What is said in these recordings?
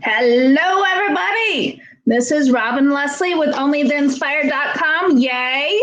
Hello, everybody. This is Robin Leslie with OnlyTheInspired.com. Yay.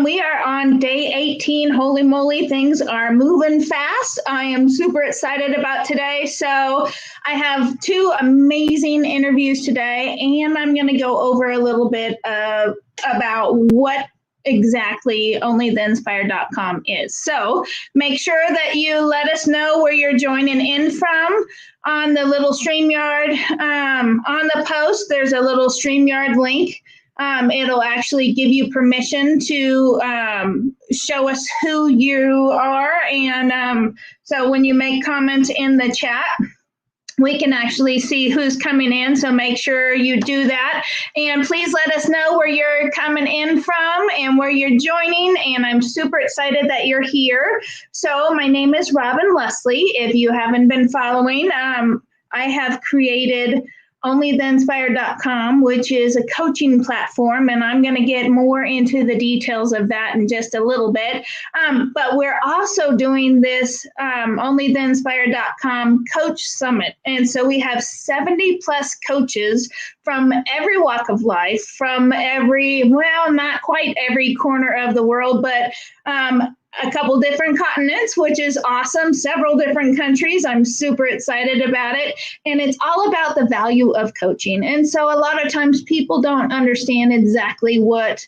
We are on day 18. Holy moly, things are moving fast. I am super excited about today. So I have two amazing interviews today, and I'm going to go over a little bit about what exactly OnlyTheInspired.com is. So make sure that you let us know where you're joining in from. On the little StreamYard, on the post, there's a little StreamYard link. It'll actually give you permission to show us who you are. And so when you make comments in the chat, we can actually see who's coming in, so make sure you do that. And please let us know where you're coming in from and where you're joining, and I'm super excited that you're here. So my name is Robin Leslie. If you haven't been following, I have created OnlyTheInspired.com, which is a coaching platform, and I'm going to get more into the details of that in just a little bit. But we're also doing this OnlyTheInspired.com Coach Summit, and so we have 70 plus coaches from every walk of life, from not quite every corner of the world, but a couple different continents, which is awesome, several different countries. I'm super excited about it. And it's all about the value of coaching. And so a lot of times people don't understand exactly what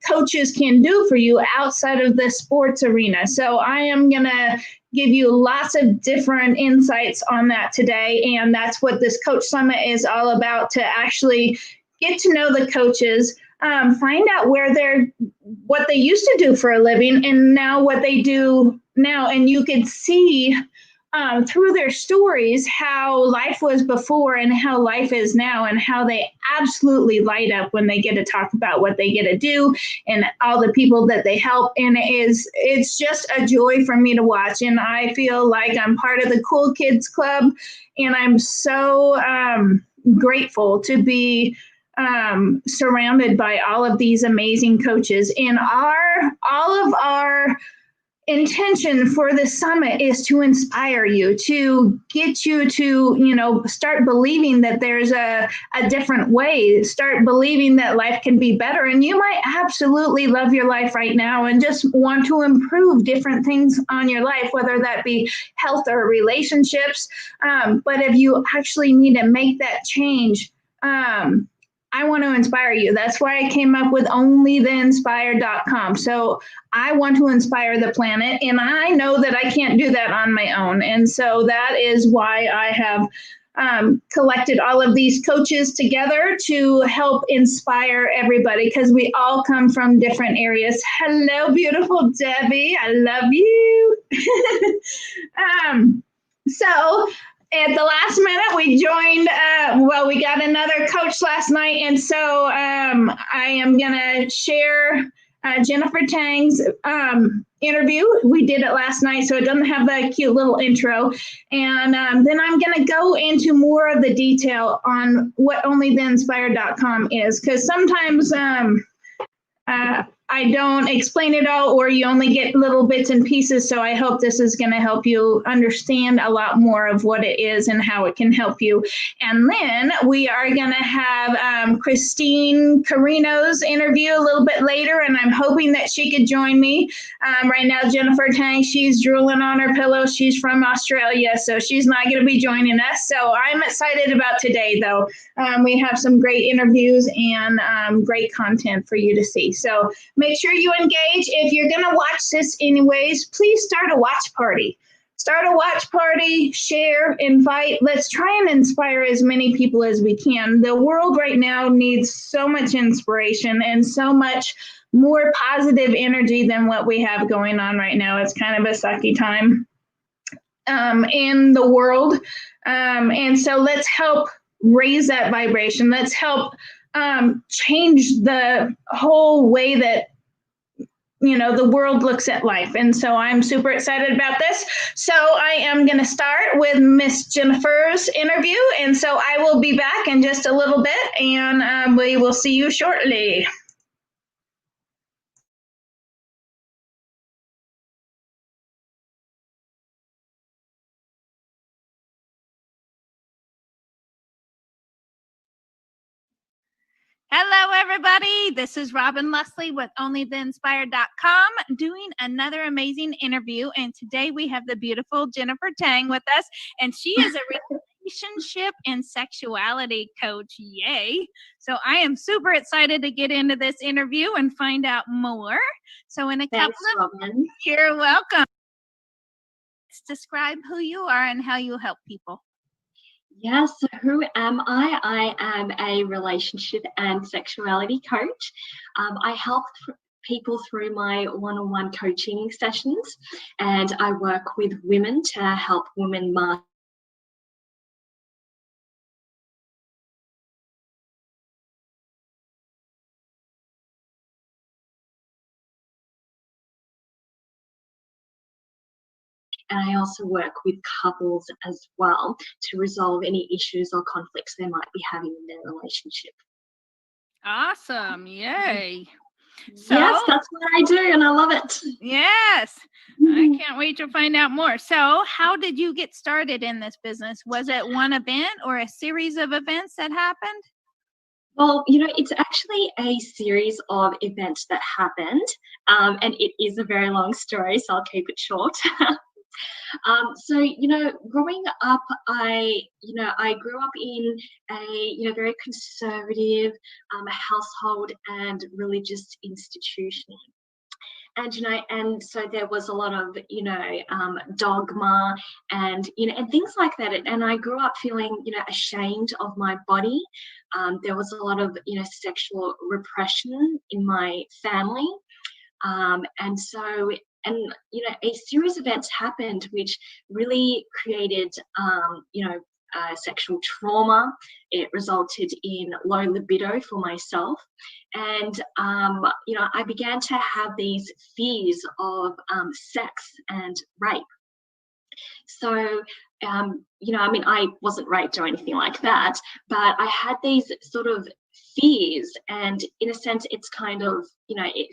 coaches can do for you outside of the sports arena. So I am going to give you lots of different insights on that today. And that's what this Coach Summit is all about, to actually get to know the coaches, find out what they used to do for a living and now what they do now. And you can see through their stories how life was before and how life is now, and how they absolutely light up when they get to talk about what they get to do and all the people that they help. And it's just a joy for me to watch. And I feel like I'm part of the cool kids club, and I'm so grateful to be surrounded by all of these amazing coaches. And all of our intention for this summit is to inspire you, to get you to, start believing that there's a different way, start believing that life can be better. And you might absolutely love your life right now and just want to improve different things on your life, whether that be health or relationships. But if you actually need to make that change, I want to inspire you. That's why I came up with OnlyTheInspired.com. So I want to inspire the planet, and I know that I can't do that on my own. And so that is why I have collected all of these coaches together to help inspire everybody, because we all come from different areas. Hello, beautiful Debbie. I love you. So at the last minute, we joined, we got another coach last night. And so I am going to share Jennifer Tang's interview. We did it last night, so it doesn't have that cute little intro. And then I'm going to go into more of the detail on what OnlyTheInspired.com is, because sometimes I don't explain it all, or you only get little bits and pieces. So I hope this is going to help you understand a lot more of what it is and how it can help you. And then we are going to have Christine Carino's interview a little bit later, and I'm hoping that she could join me. Right now, Jennifer Tang, she's drooling on her pillow. She's from Australia, so she's not going to be joining us. So I'm excited about today, though. We have some great interviews and great content for you to see. So make sure you engage. If you're going to watch this anyways, please start a watch party. Start a watch party, share, invite. Let's try and inspire as many people as we can. The world right now needs so much inspiration and so much more positive energy than what we have going on right now. It's kind of a sucky time in the world. And so let's help raise that vibration. Let's help change the whole way that the world looks at life. And so I'm super excited about this. So I am going to start with Miss Jennifer's interview. And so I will be back in just a little bit, and we will see you shortly. Hello, everybody. This is Robin Leslie with OnlyTheInspired.com doing another amazing interview. And today we have the beautiful Jennifer Tang with us, and she is a relationship and sexuality coach. Yay. So I am super excited to get into this interview and find out more. So in a couple of minutes, you're welcome. Let's describe who you are and how you help people. Yes, so who am I? I am a relationship and sexuality coach. I help people through my one-on-one coaching sessions, and I work with women to help women master. And I also work with couples as well to resolve any issues or conflicts they might be having in their relationship. Awesome. Yay. So, yes, that's what I do, and I love it. Yes. I can't wait to find out more. So how did you get started in this business? Was it one event or a series of events that happened? Well, it's actually a series of events that happened, and it is a very long story, so I'll keep it short. So, growing up, I grew up in a, very conservative household and religious institution. And so there was a lot of, dogma and, and things like that. And I grew up feeling, ashamed of my body. There was a lot of, sexual repression in my family. And a series of events happened which really created, sexual trauma. It resulted in low libido for myself. And, I began to have these fears of sex and rape. So, I wasn't raped or anything like that, but I had these sort of fears, and in a sense it's kind of,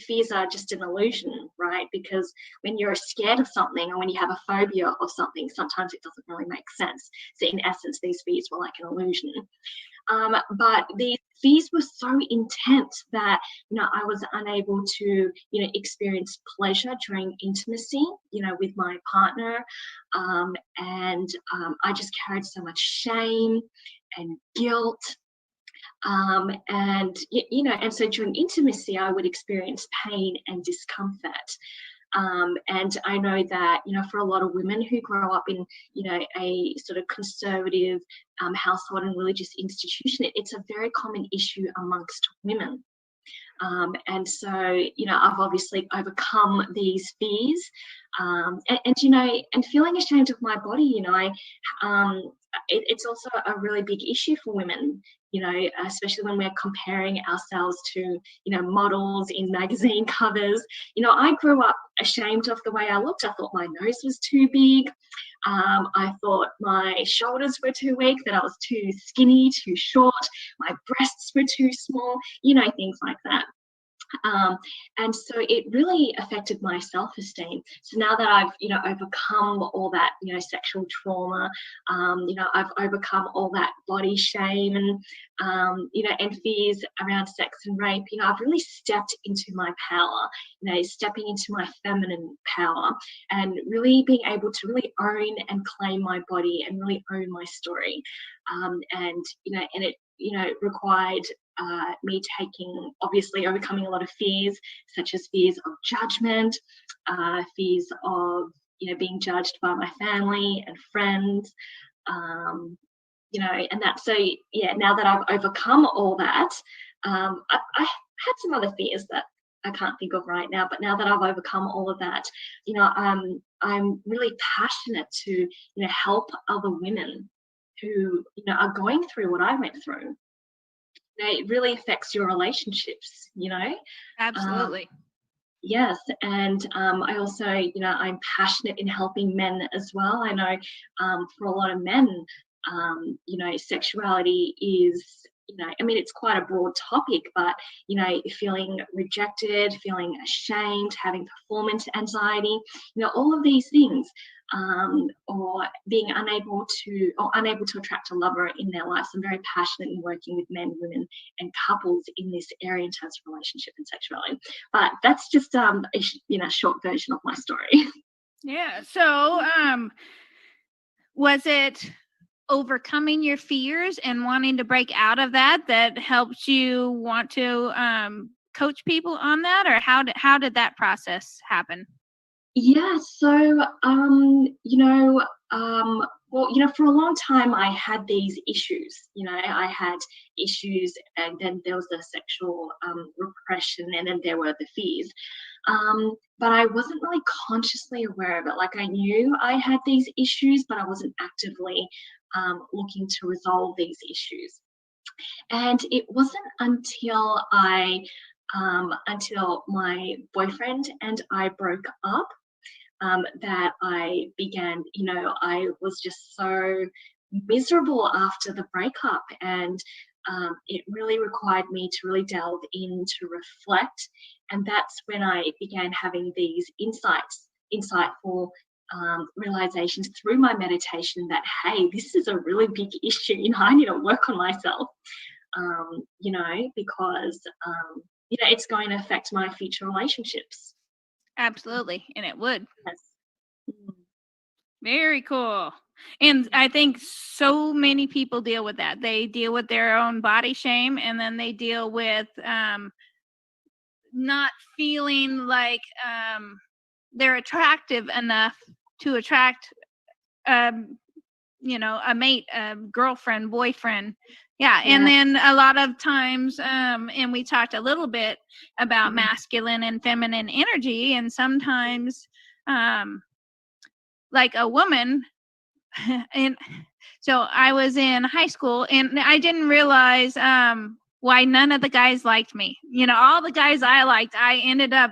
fears are just an illusion, right? Because when you're scared of something or when you have a phobia of something, sometimes it doesn't really make sense. So in essence, these fears were like an illusion. But these fears were so intense that, I was unable to, experience pleasure during intimacy, with my partner. And I just carried so much shame and guilt. And so during intimacy, I would experience pain and discomfort. And I know that, for a lot of women who grow up in, a sort of conservative household and religious institution, it's a very common issue amongst women. And so, I've obviously overcome these fears, and feeling ashamed of my body, it's also a really big issue for women, especially when we're comparing ourselves to, models in magazine covers. I grew up ashamed of the way I looked. I thought my nose was too big. I thought my shoulders were too weak, that I was too skinny, too short, my breasts were too small, things like that. And so it really affected my self-esteem. So now that I've, overcome all that, sexual trauma, I've overcome all that body shame and, and fears around sex and rape, I've really stepped into my power, stepping into my feminine power and really being able to really own and claim my body and really own my story. And it required me obviously overcoming a lot of fears, such as fears of judgment, fears of, being judged by my family and friends, and that. So, now that I've overcome all that, I had some other fears that I can't think of right now, but now that I've overcome all of that, I'm really passionate to, help other women who, are going through what I went through. It really affects your relationships, Absolutely. Yes, and I also, I'm passionate in helping men as well. I know for a lot of men, sexuality is I mean, it's quite a broad topic, but, feeling rejected, feeling ashamed, having performance anxiety, all of these things, or being unable to attract a lover in their lives. I'm very passionate in working with men, women, and couples in this area in terms of relationship and sexuality. But that's just, a short version of my story. Yeah. So, was it overcoming your fears and wanting to break out of that helped you want to coach people on that, or how did that process happen? Yeah, so for a long time I had these issues. I had issues, and then there was the sexual repression, and then there were the fears. But I wasn't really consciously aware of it. Like, I knew I had these issues, but I wasn't actively looking to resolve these issues. And it wasn't until until my boyfriend and I broke up, that I began, I was just so miserable after the breakup, and it really required me to really delve in to reflect. And that's when I began having these insightful realizations through my meditation that, hey, this is a really big issue. I need to work on myself, because, it's going to affect my future relationships. Absolutely. And it would. Yes. Very cool. And I think so many people deal with that. They deal with their own body shame, and then they deal with not feeling like they're attractive enough to attract a mate, a girlfriend, boyfriend. Yeah. And then a lot of times, and we talked a little bit about masculine and feminine energy, and sometimes like a woman, and so I was in high school, and I didn't realize why none of the guys liked me. All the guys I liked, I ended up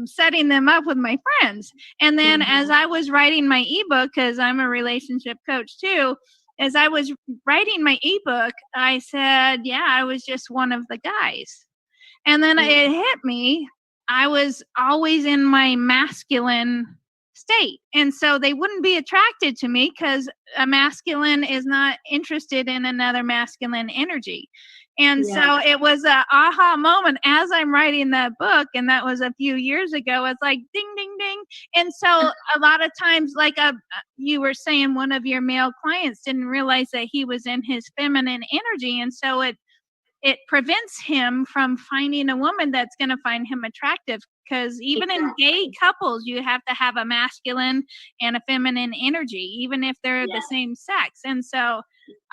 setting them up with my friends. And then as I was writing my ebook, because I'm a relationship coach too, as I was writing my ebook, I said, yeah, I was just one of the guys. And then it hit me, I was always in my masculine state. And so they wouldn't be attracted to me because a masculine is not interested in another masculine energy. And so it was a aha moment as I'm writing that book. And that was a few years ago. It's like ding, ding, ding. And so a lot of times, like you were saying, one of your male clients didn't realize that he was in his feminine energy. And so it prevents him from finding a woman that's going to find him attractive, because even in gay couples, you have to have a masculine and a feminine energy, even if they're the same sex. And so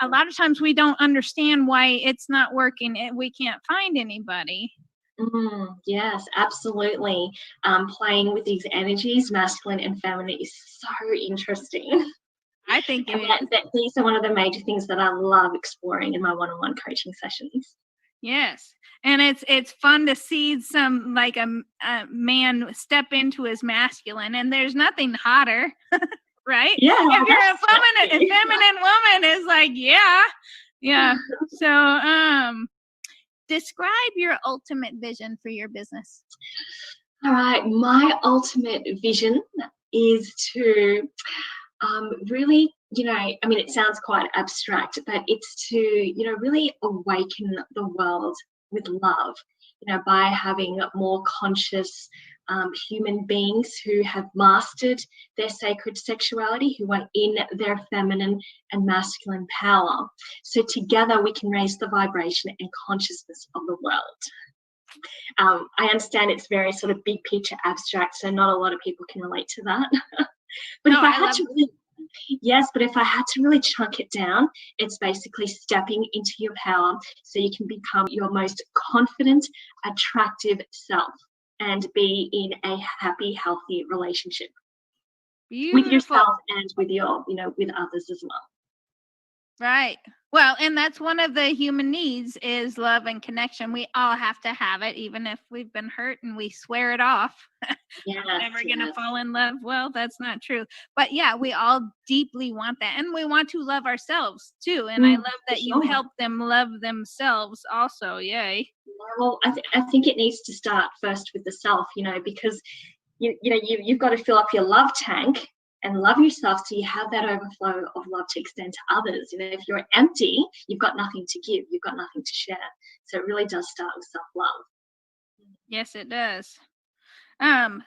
a lot of times we don't understand why it's not working. We can't find anybody. Yes, absolutely. Playing with these energies, masculine and feminine, is so interesting. I think these are one of the major things that I love exploring in my one-on-one coaching sessions. Yes. And it's fun to see some, like a man step into his masculine, and there's nothing hotter, right? Yeah. If you're a feminine woman, is like, yeah. So, describe your ultimate vision for your business. All right. My ultimate vision is to really, it sounds quite abstract, but it's to, really awaken the world with love, by having more conscious human beings who have mastered their sacred sexuality, who are in their feminine and masculine power. So together we can raise the vibration and consciousness of the world. I understand it's very sort of big picture abstract, so not a lot of people can relate to that. But if I had to really chunk it down, it's basically stepping into your power so you can become your most confident, attractive self and be in a happy, healthy relationship with yourself and with with others as well. Right. Well, and that's one of the human needs is love and connection. We all have to have it, even if we've been hurt and we swear it off. Yes, I'm never going to yes. fall in love. Well, that's not true. But yeah, we all deeply want that. And we want to love ourselves too. And I love For that you sure. help them love themselves also. Yay. Well, I think it needs to start first with the self, because you've got to fill up your love tank and love yourself so you have that overflow of love to extend to others. If you're empty, you've got nothing to give, you've got nothing to share. So it really does start with self-love. Yes, it does.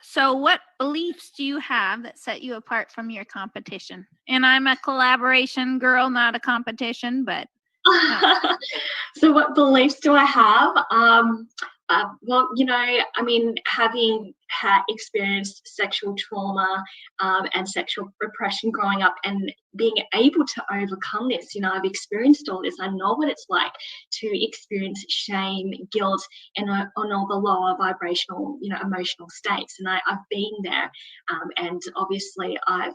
So what beliefs do you have that set you apart from your competition? And I'm a collaboration girl, not a competition, but So what beliefs do I have? Well, having experienced sexual trauma and sexual repression growing up and being able to overcome this, I've experienced all this. I know what it's like to experience shame, guilt, and on all the lower vibrational, emotional states. And I've been there. And obviously I've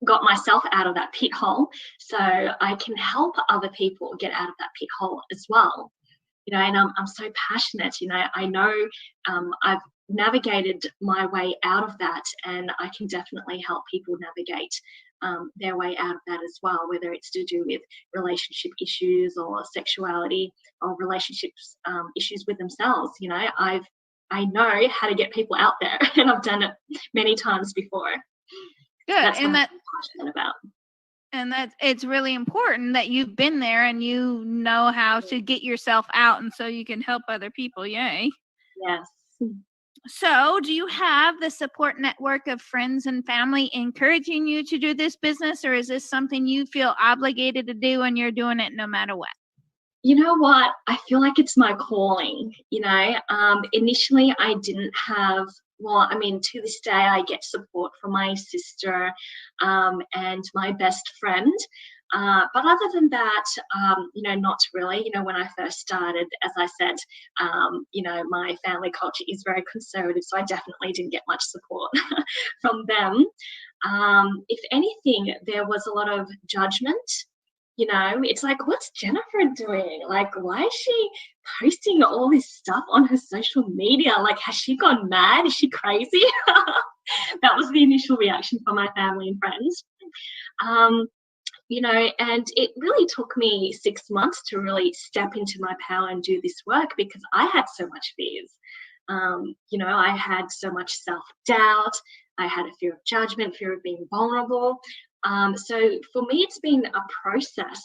got myself out of that pit hole, so I can help other people get out of that pit hole as well. And I'm so passionate. I know I've navigated my way out of that, and I can definitely help people navigate their way out of that as well, whether it's to do with relationship issues or sexuality or relationships issues with themselves. I know how to get people out there, and I've done it many times before. good. That's And what that I'm passionate about. and that it's really important that you've been there and you know how to get yourself out, and so you can help other people. Yay. Yes. So, do you have the support network of friends and family encouraging you to do this business, or is this something you feel obligated to do and you're doing it no matter what? You know what? I feel like it's my calling. Initially I didn't have, to this day I get support from my sister and my best friend. But other than that, not really. When I first started, as I said, my family culture is very conservative, so I definitely didn't get much support from them. If anything, there was a lot of judgment. It's like, what's Jennifer doing? Like, why is she posting all this stuff on her social media? Like, has she gone mad? Is she crazy? That was the initial reaction from my family and friends. And it really took me 6 months to really step into my power and do this work because I had so much fears. I had so much self-doubt. I had a fear of judgment, fear of being vulnerable. So for me, it's been a process,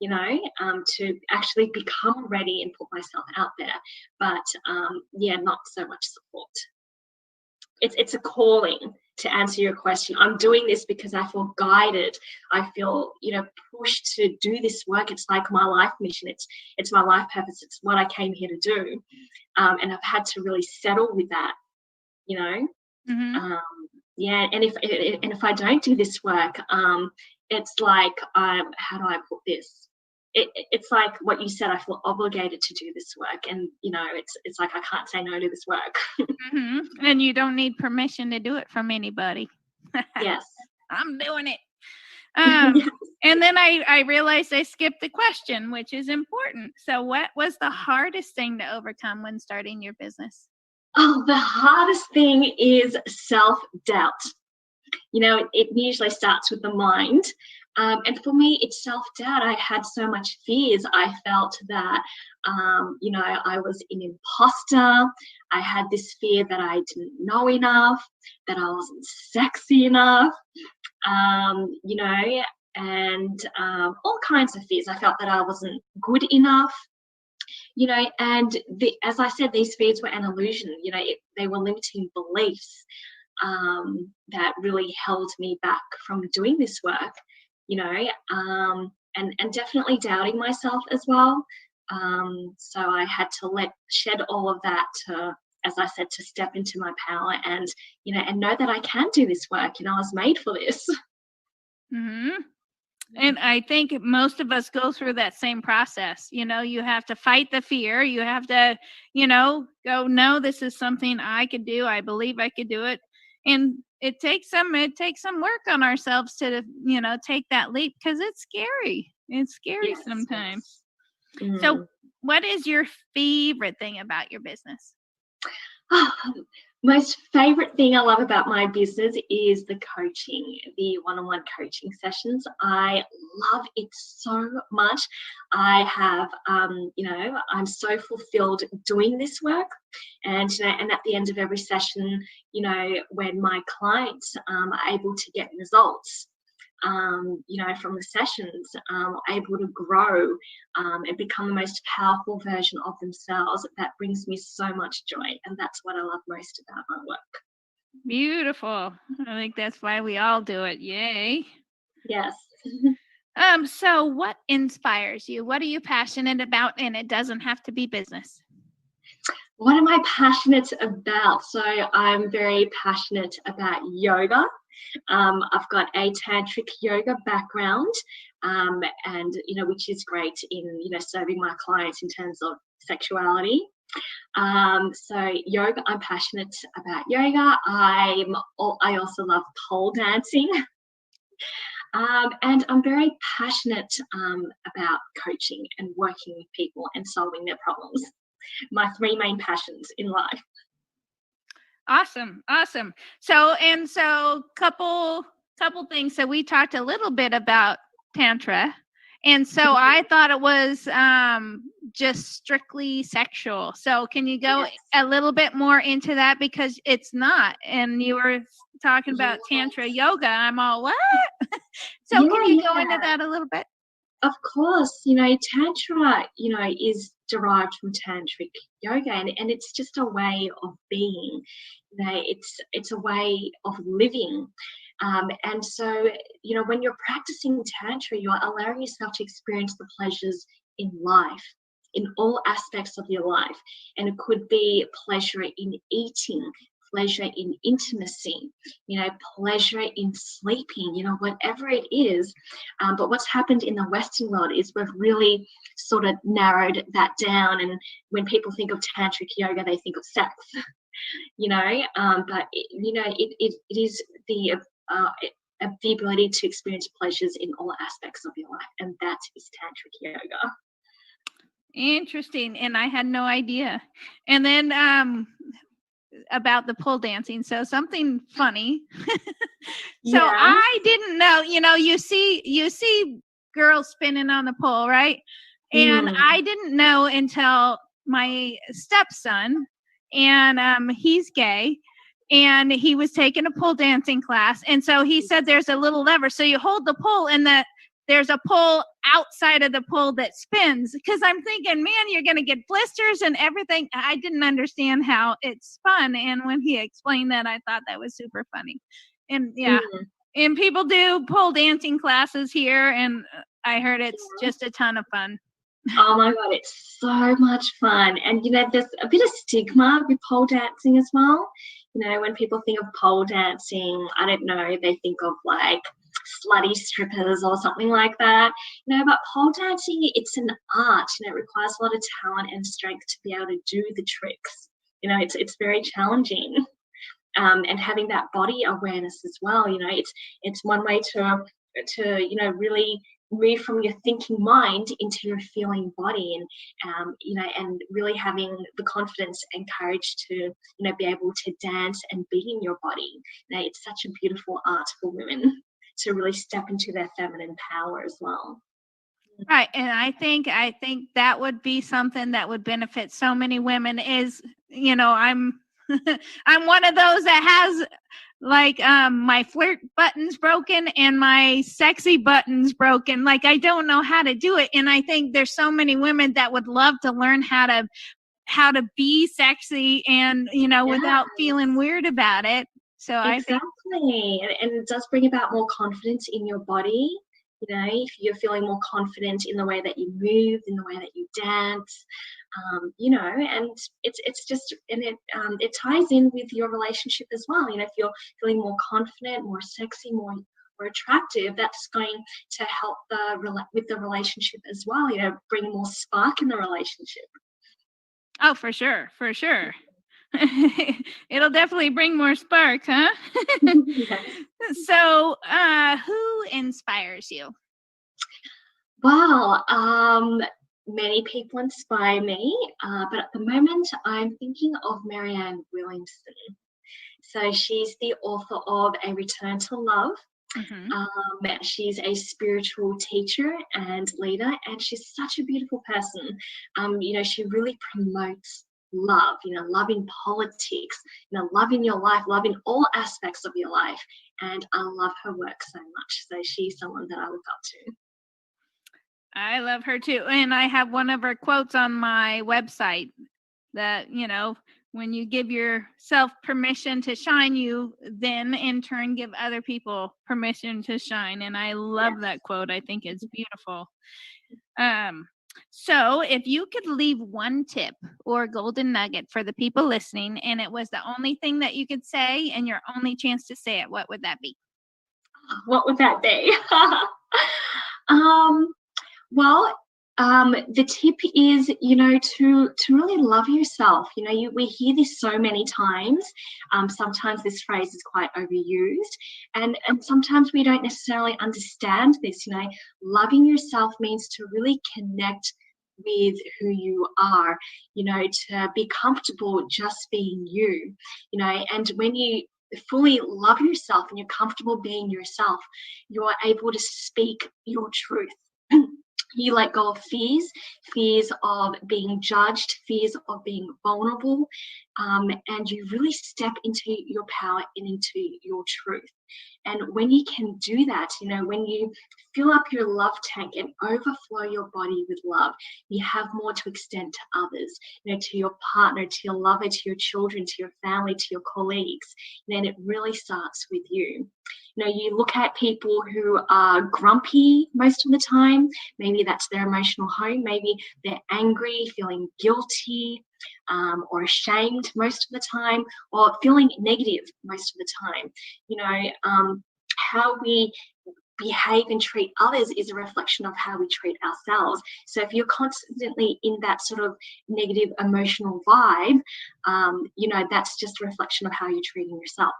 to actually become ready and put myself out there. But not so much support. It's a calling, to answer your question. I'm doing this because I feel guided. I feel, pushed to do this work. It's like my life mission. It's my life purpose. It's what I came here to do. And I've had to really settle with that, Mm-hmm. And if I don't do this work, it's like, how do I put this? It's like what you said. I feel obligated to do this work, and it's like I can't say no to this work. Mm-hmm. And you don't need permission to do it from anybody. Yes, I'm doing it. Yes. And then I realized I skipped the question, which is important. So, what was the hardest thing to overcome when starting your business? Oh, the hardest thing is self-doubt. It usually starts with the mind. And for me, it's self-doubt. I had so much fears. I felt that, I was an imposter. I had this fear that I didn't know enough, that I wasn't sexy enough, and all kinds of fears. I felt that I wasn't good enough. And as I said, these fears were an illusion. They were limiting beliefs that really held me back from doing this work. And definitely doubting myself as well. So I had to shed all of that to, as I said, to step into my power and know that I can do this work. I was made for this. Mm-hmm. And I think most of us go through that same process. You have to fight the fear. You have to, go, no, this is something I could do. I believe I could do it. And it takes some work on ourselves to, take that leap, because it's scary. It's scary Yes, sometimes. yes. So what is your favorite thing about your business? Most favorite thing I love about my business is the coaching, the one-on-one coaching sessions. I love it so much. I have, I'm so fulfilled doing this work, and at the end of every session, when my clients are able to get results, from the sessions, able to grow and become the most powerful version of themselves. That brings me so much joy, and that's what I love most about my work. Beautiful. I think that's why we all do it. Yay. Yes. So what inspires you? What are you passionate about? And it doesn't have to be business. What am I passionate about? So I'm very passionate about yoga. I've got a tantric yoga background, and which is great in serving my clients in terms of sexuality. So yoga, I'm passionate about yoga. I also love pole dancing. And I'm very passionate about coaching and working with people and solving their problems. My three main passions in life. Awesome. So couple things. So we talked a little bit about Tantra. And so I thought it was just strictly sexual. So can you go a little bit more into that? Because it's not. And you were talking about Tantra yoga. I'm all, what? So can you go into that a little bit? Of course, Tantra, is derived from tantric yoga, and it's just a way of being. It's a way of living. And so, when you're practicing Tantra, you're allowing yourself to experience the pleasures in life, in all aspects of your life. And it could be pleasure in eating, pleasure in intimacy, pleasure in sleeping, whatever it is. But what's happened in the Western world is we've really sort of narrowed that down. And when people think of tantric yoga, they think of sex, but it is the ability to experience pleasures in all aspects of your life, and that is tantric yoga. Interesting. And I had no idea. And then about the pole dancing. So something funny. So I didn't know, you see girls spinning on the pole, right? And I didn't know until my stepson, and he's gay, and he was taking a pole dancing class. And so he said there's a little lever. So you hold the pole, and there's a pole outside of the pole that spins. Because I'm thinking, man, you're going to get blisters and everything. I didn't understand how it spun. And when he explained that, I thought that was super funny. And and people do pole dancing classes here. And I heard it's just a ton of fun. Oh my God, it's so much fun. And, there's a bit of stigma with pole dancing as well. When people think of pole dancing, I don't know, they think of like slutty strippers or something like that. But pole dancing, it's an art. It requires a lot of talent and strength to be able to do the tricks. It's very challenging. And having that body awareness as well. It's one way to really move from your thinking mind into your feeling body, and really having the confidence and courage to be able to dance and be in your body. It's such a beautiful art for women to really step into their feminine power as well. Right. And I think that would be something that would benefit so many women. Is, I'm I'm one of those that has like my flirt buttons broken and my sexy buttons broken. Like, I don't know how to do it. And I think there's so many women that would love to learn how to be sexy and, without feeling weird about it. So exactly. And it does bring about more confidence in your body. If you're feeling more confident in the way that you move, in the way that you dance, and it's just, and it ties in with your relationship as well. If you're feeling more confident, more sexy, more attractive, that's going to help with the relationship as well. Bring more spark in the relationship. Oh, for sure. It'll definitely bring more sparks, huh? Yes. So, who inspires you? Wow, many people inspire me, but at the moment I'm thinking of Marianne Williamson. So she's the author of A Return to Love. She's a spiritual teacher and leader, and she's such a beautiful person. She really promotes love, love in politics, love in your life, love in all aspects of your life. And I love her work so much. So she's someone that I look up to. I love her too. And I have one of her quotes on my website that, when you give yourself permission to shine, you then in turn give other people permission to shine. And I love that quote. I think it's beautiful. So if you could leave one tip or golden nugget for the people listening, and it was the only thing that you could say and your only chance to say it, what would that be? What would that be? The tip is, to really love yourself. We hear this so many times. Sometimes this phrase is quite overused, and sometimes we don't necessarily understand this. Loving yourself means to really connect with who you are, to be comfortable just being you, and when you fully love yourself and you're comfortable being yourself, you are able to speak your truth. You let go of fears of being judged, fears of being vulnerable, and you really step into your power and into your truth. And when you can do that, when you fill up your love tank and overflow your body with love, you have more to extend to others, to your partner, to your lover, to your children, to your family, to your colleagues. And it really starts with you. You look at people who are grumpy most of the time. Maybe that's their emotional home. Maybe they're angry, feeling guilty, or ashamed most of the time, or feeling negative most of the time. How we behave and treat others is a reflection of how we treat ourselves. So if you're constantly in that sort of negative emotional vibe, that's just a reflection of how you're treating yourself.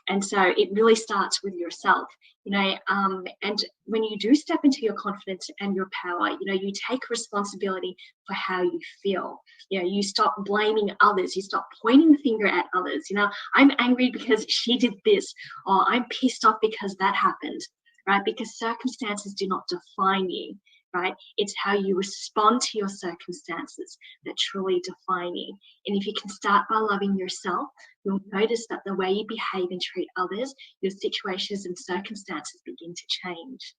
And so it really starts with yourself, and when you do step into your confidence and your power, you take responsibility for how you feel. You stop blaming others. You stop pointing the finger at others. I'm angry because she did this, or I'm pissed off because that happened, right? Because circumstances do not define you, right? It's how you respond to your circumstances that truly define you. And if you can start by loving yourself, you'll notice that the way you behave and treat others, your situations and circumstances begin to change.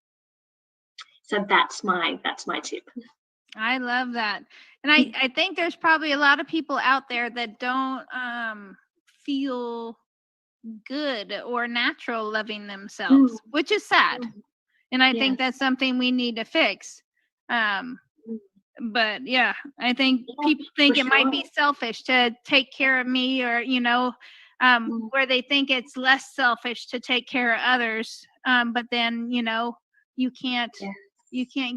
So that's my tip. I love that. And I think there's probably a lot of people out there that don't feel good or natural loving themselves, which is sad. And I think that's something we need to fix. But yeah, I think people think it might be selfish to take care of me, or, where they think it's less selfish to take care of others. But then, you can't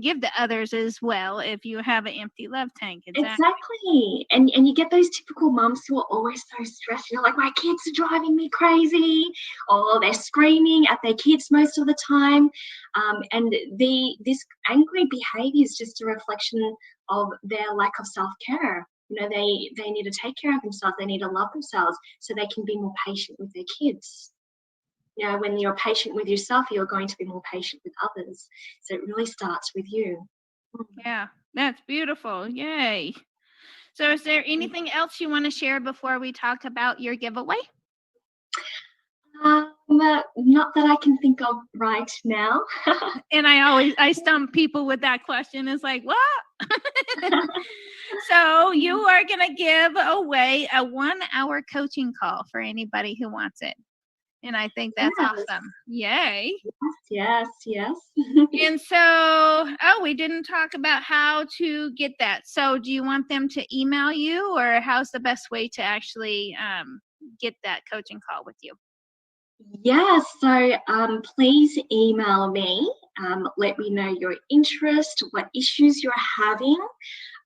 give to others as well if you have an empty love tank. Exactly. And you get those typical mums who are always so stressed. Like, my kids are driving me crazy, or they're screaming at their kids most of the time. And this angry behavior is just a reflection of their lack of self-care. They need to take care of themselves. They need to love themselves so they can be more patient with their kids. When you're patient with yourself, you're going to be more patient with others. So it really starts with you. Yeah, that's beautiful. Yay. So is there anything else you want to share before we talk about your giveaway? Not that I can think of right now. And I stump people with that question. It's like, what? So you are going to give away a 1-hour coaching call for anybody who wants it. And I think that's awesome. Yay. Yes. And so, we didn't talk about how to get that. So do you want them to email you, or how's the best way to actually get that coaching call with you? Yes. So please email me let me know your interest, what issues you're having,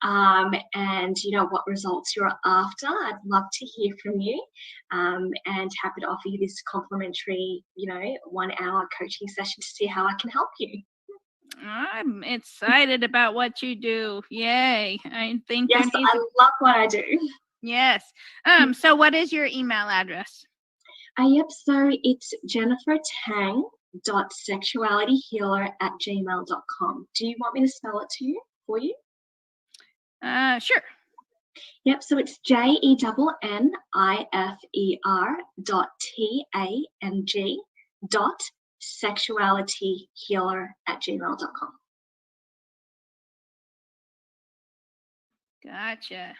and what results you're after. I'd love to hear from you, and happy to offer you this complimentary 1-hour coaching session to see how I can help you. I'm excited about what you do. Yay. I think yes, I love what I do. Yes. So what is your email address? Yep, so it's jennifertang.sexualityhealer@gmail.com. Do you want me to spell it for you? Sure. Yep, so it's JENNIFER.sexualityhealer@gmail.com. Gotcha.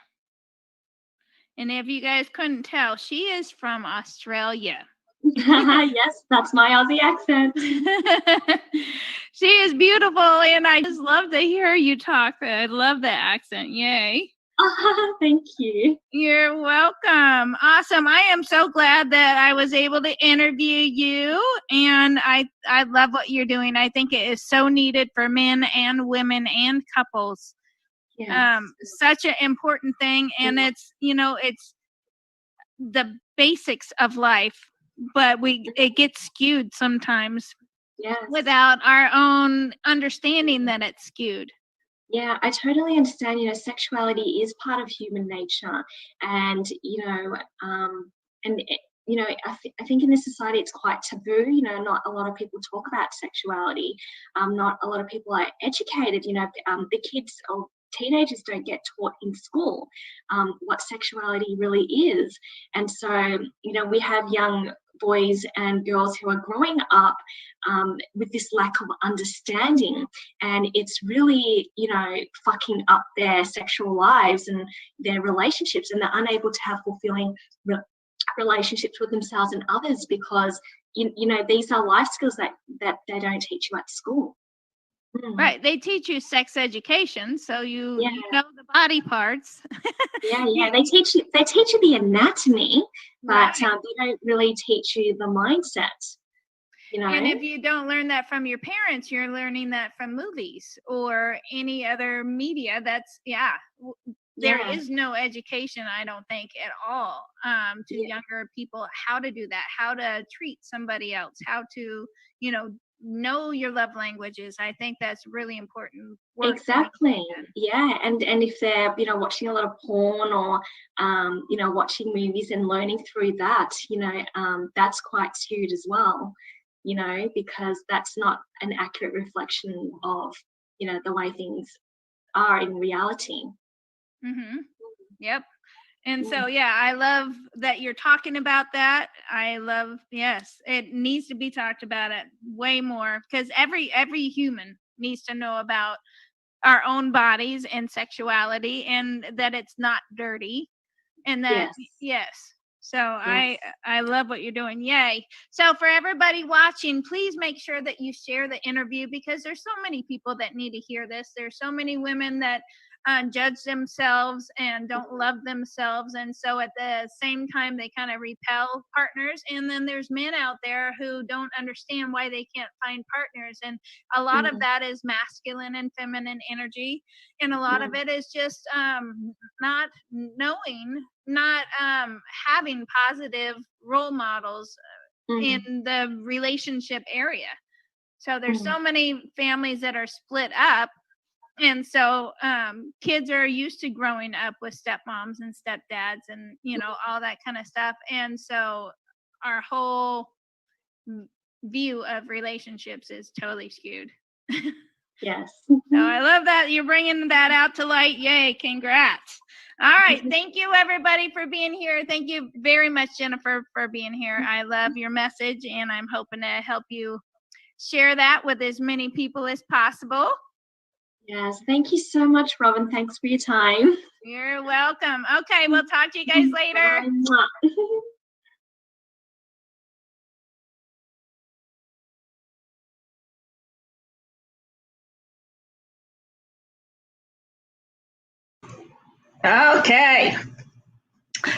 And if you guys couldn't tell, she is from Australia. Yes, that's my Aussie accent. She is beautiful, and I just love to hear you talk. I love that accent. Yay. Thank you. You're welcome. Awesome. I am so glad that I was able to interview you, and I love what you're doing. I think it is so needed for men and women and couples. Yes. Such an important thing, and it's the basics of life, but it gets skewed sometimes. Yes. Without our own understanding that it's skewed. Yeah, I totally understand. Sexuality is part of human nature, and I think in this society it's quite taboo. Not a lot of people talk about sexuality. Not a lot of people are educated. The kids or teenagers don't get taught in school what sexuality really is, and so we have young boys and girls who are growing up with this lack of understanding, and it's really fucking up their sexual lives and their relationships, and they're unable to have fulfilling relationships with themselves and others because these are life skills that they don't teach you at school. Right, they teach you sex education, so you know the body parts. Yeah. They teach you the anatomy, but they don't really teach you the mindset. And if you don't learn that from your parents, you're learning that from movies or any other media. There is no education, I don't think, at all to younger people how to do that, how to treat somebody else, how to know your love languages. I think that's really important work. Exactly. Yeah, and if they're watching a lot of porn or watching movies and learning through that, that's quite skewed as well. Because that's not an accurate reflection of the way things are in reality. Yep. And so, I love that you're talking about that. Yes, it needs to be talked about it way more because every human needs to know about our own bodies and sexuality and that it's not dirty and that, So I love what you're doing. Yay. So for everybody watching, please make sure that you share the interview because there's so many people that need to hear this. There's so many women that judge themselves and don't love themselves, and so at the same time they kind of repel partners, and then there's men out there who don't understand why they can't find partners, and a lot of that is masculine and feminine energy, and a lot of it is just not knowing, not having positive role models in the relationship area. So there's so many families that are split up. And so kids are used to growing up with stepmoms and stepdads and, all that kind of stuff. And so our whole view of relationships is totally skewed. Yes. So I love that you're bringing that out to light. Yay. Congrats. All right. Thank you, everybody, for being here. Thank you very much, Jennifer, for being here. I love your message, and I'm hoping to help you share that with as many people as possible. Yes, thank you so much, Robin. Thanks for your time. You're welcome. Okay, we'll talk to you guys later. Okay.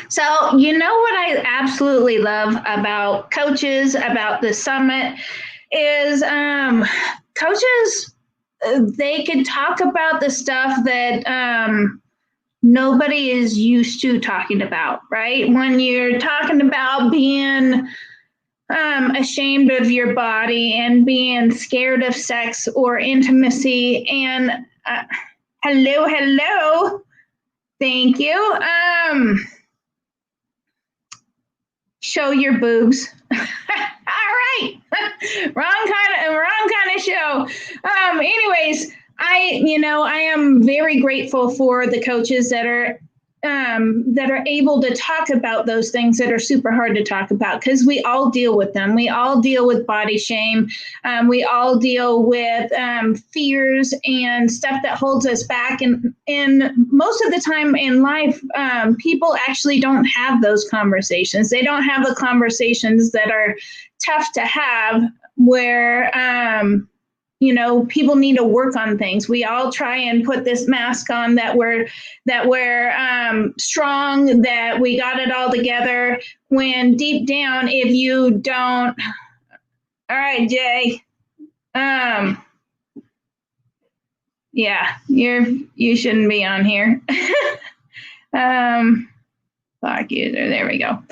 So, what I absolutely love about coaches, about the summit is coaches, they can talk about the stuff that nobody is used to talking about, right? When you're talking about being ashamed of your body and being scared of sex or intimacy, and hello, thank you. Show your boobs. All right, wrong kind of show. Anyways, I am very grateful for the coaches that are able to talk about those things that are super hard to talk about, because we all deal with them. We all deal with body shame. We all deal with fears and stuff that holds us back. And most of the time in life, people actually don't have those conversations. They don't have the conversations that are tough to have, where people need to work on things. We all try and put this mask on that we're strong, that we got it all together, when deep down, if you don't. All right, Jay. Yeah, you shouldn't be on here. Block user. There we go.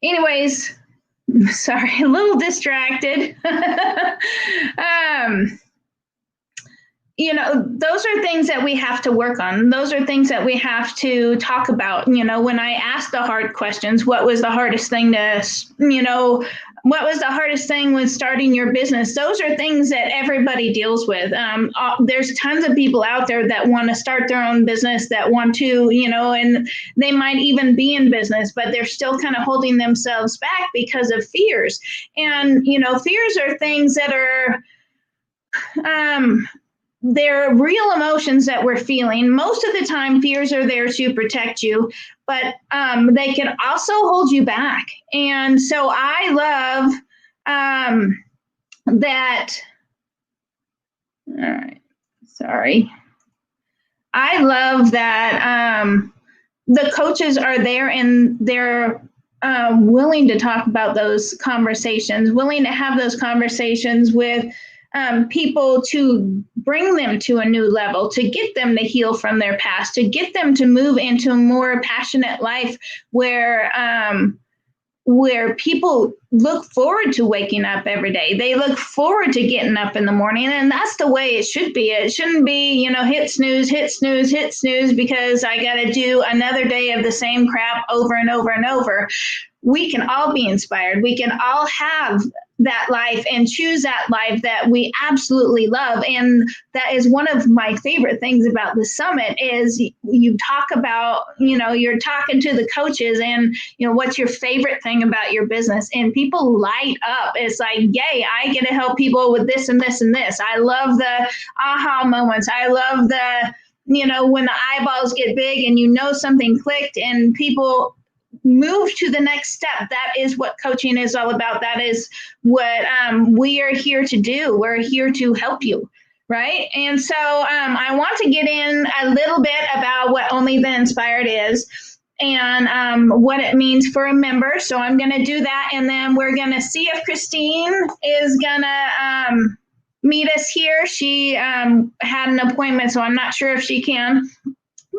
Anyways. Sorry, a little distracted. Those are things that we have to work on. Those are things that we have to talk about. When I ask the hard questions, what was the hardest thing what was the hardest thing with starting your business? Those are things that everybody deals with. There's tons of people out there that want to start their own business, that want to, and they might even be in business, but they're still kind of holding themselves back because of fears. And, fears are things that are, they're real emotions that we're feeling. Most of the time, fears are there to protect you, but they can also hold you back. And so I love that. All right, sorry. I love that the coaches are there, and they're willing to talk about those conversations, willing to have those conversations with people, to bring them to a new level, to get them to heal from their past, to get them to move into a more passionate life where people look forward to waking up every day. They look forward to getting up in the morning, and that's the way it should be. It shouldn't be, hit snooze, because I got to do another day of the same crap over and over and over. We can all be inspired. We can all have that life and choose that life that we absolutely love. And that is one of my favorite things about the summit, is you talk about, you're talking to the coaches, and, what's your favorite thing about your business? And people light up. It's like, yay, I get to help people with this and this and this. I love the aha moments. I love the, when the eyeballs get big and something clicked and people move to the next step. That is what coaching is all about. That is what we are here to do. We're here to help you, right? And so I want to get in a little bit about what Only the Inspired is, and what it means for a member. So I'm going to do that, and then we're going to see if Christine is going to meet us here. She had an appointment, so I'm not sure if she can.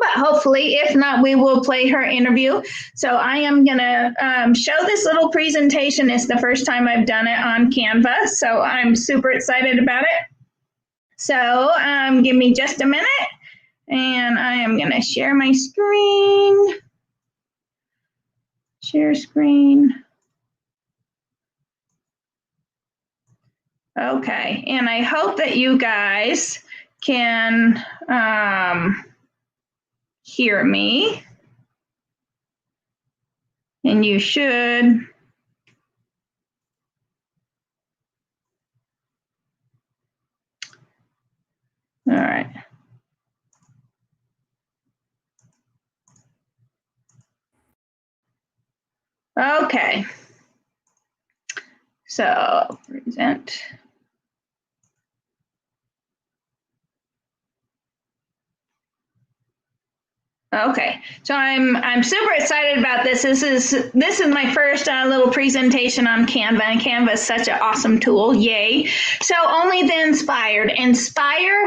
But hopefully, if not, we will play her interview. So I am going to show this little presentation. It's the first time I've done it on Canva, so I'm super excited about it. So give me just a minute, and I am going to share my screen. Share screen. Okay, and I hope that you guys can hear me, and you should. All right. Okay. So present. Okay, so I'm super excited about this. This is my first little presentation on Canva, and Canva is such an awesome tool. Yay! So only the inspire,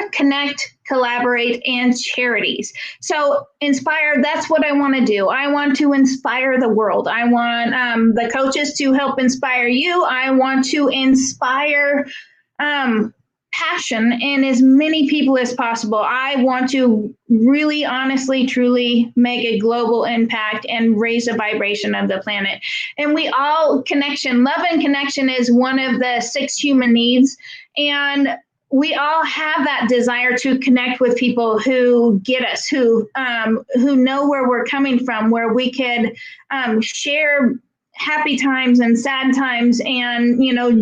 connect, collaborate, and charities. So inspire, that's what I want to do. I want to inspire the world. I want the coaches to help inspire you. I want to inspire passion in as many people as possible. I want to really, honestly, truly make a global impact and raise the vibration of the planet. And we all, love and connection is one of the 6 human needs. And we all have that desire to connect with people who get us, who know where we're coming from, where we could share happy times and sad times, and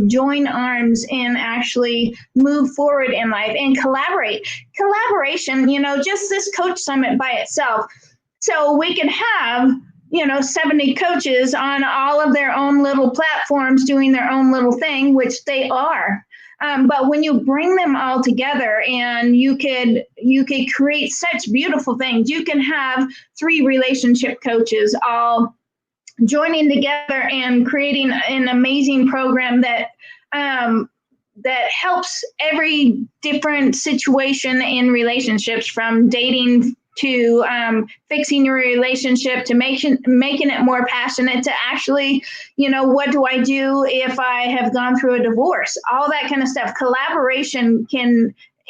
join arms and actually move forward in life and collaboration, just this coach summit by itself. So we can have 70 coaches on all of their own little platforms doing their own little thing, which they are. But when you bring them all together, and you could create such beautiful things. You can have 3 relationship coaches all joining together and creating an amazing program that helps every different situation in relationships, from dating to fixing your relationship, to making it more passionate, to actually, what do I do if I have gone through a divorce? All that kind of stuff. Collaboration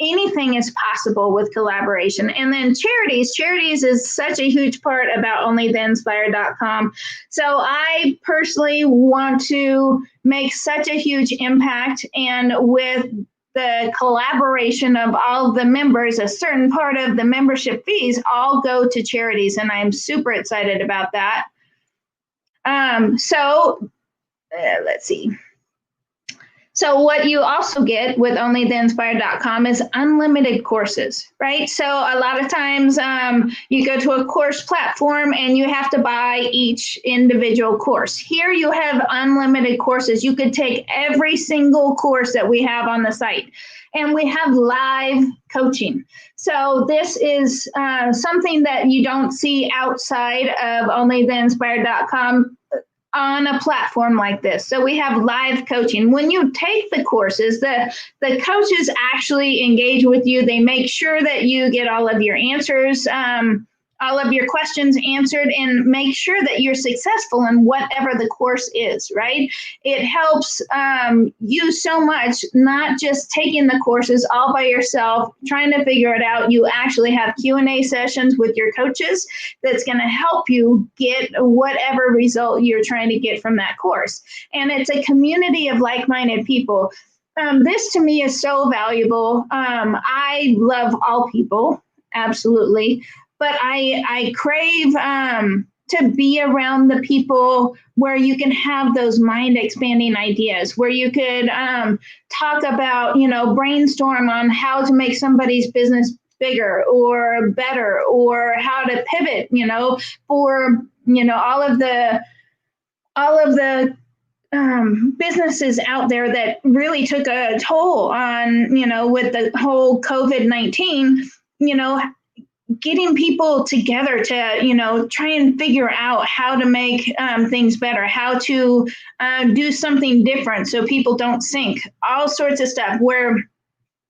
anything is possible with collaboration. And then charities is such a huge part about onlytheinspired.com. So I personally want to make such a huge impact, and with the collaboration of all the members, a certain part of the membership fees all go to charities, and I'm super excited about that. Let's see. So what you also get with onlytheinspired.com is unlimited courses, right? So a lot of times you go to a course platform and you have to buy each individual course. Here you have unlimited courses. You could take every single course that we have on the site, and we have live coaching. So this is something that you don't see outside of onlytheinspired.com on a platform like this. So we have live coaching. When you take the courses, the coaches actually engage with you. They make sure that you get all of your answers, all of your questions answered, and make sure that you're successful in whatever the course is, right? It helps you so much, not just taking the courses all by yourself, trying to figure it out. You actually have Q&A sessions with your coaches that's going to help you get whatever result you're trying to get from that course. And it's a community of like-minded people. This to me is so valuable. I love all people, absolutely. But I crave to be around the people where you can have those mind expanding ideas, where you could talk about, brainstorm on how to make somebody's business bigger or better, or how to pivot, for, all of the businesses out there that really took a toll on, with the whole COVID-19, getting people together to, try and figure out how to make things better, how to do something different so people don't sink, all sorts of stuff where,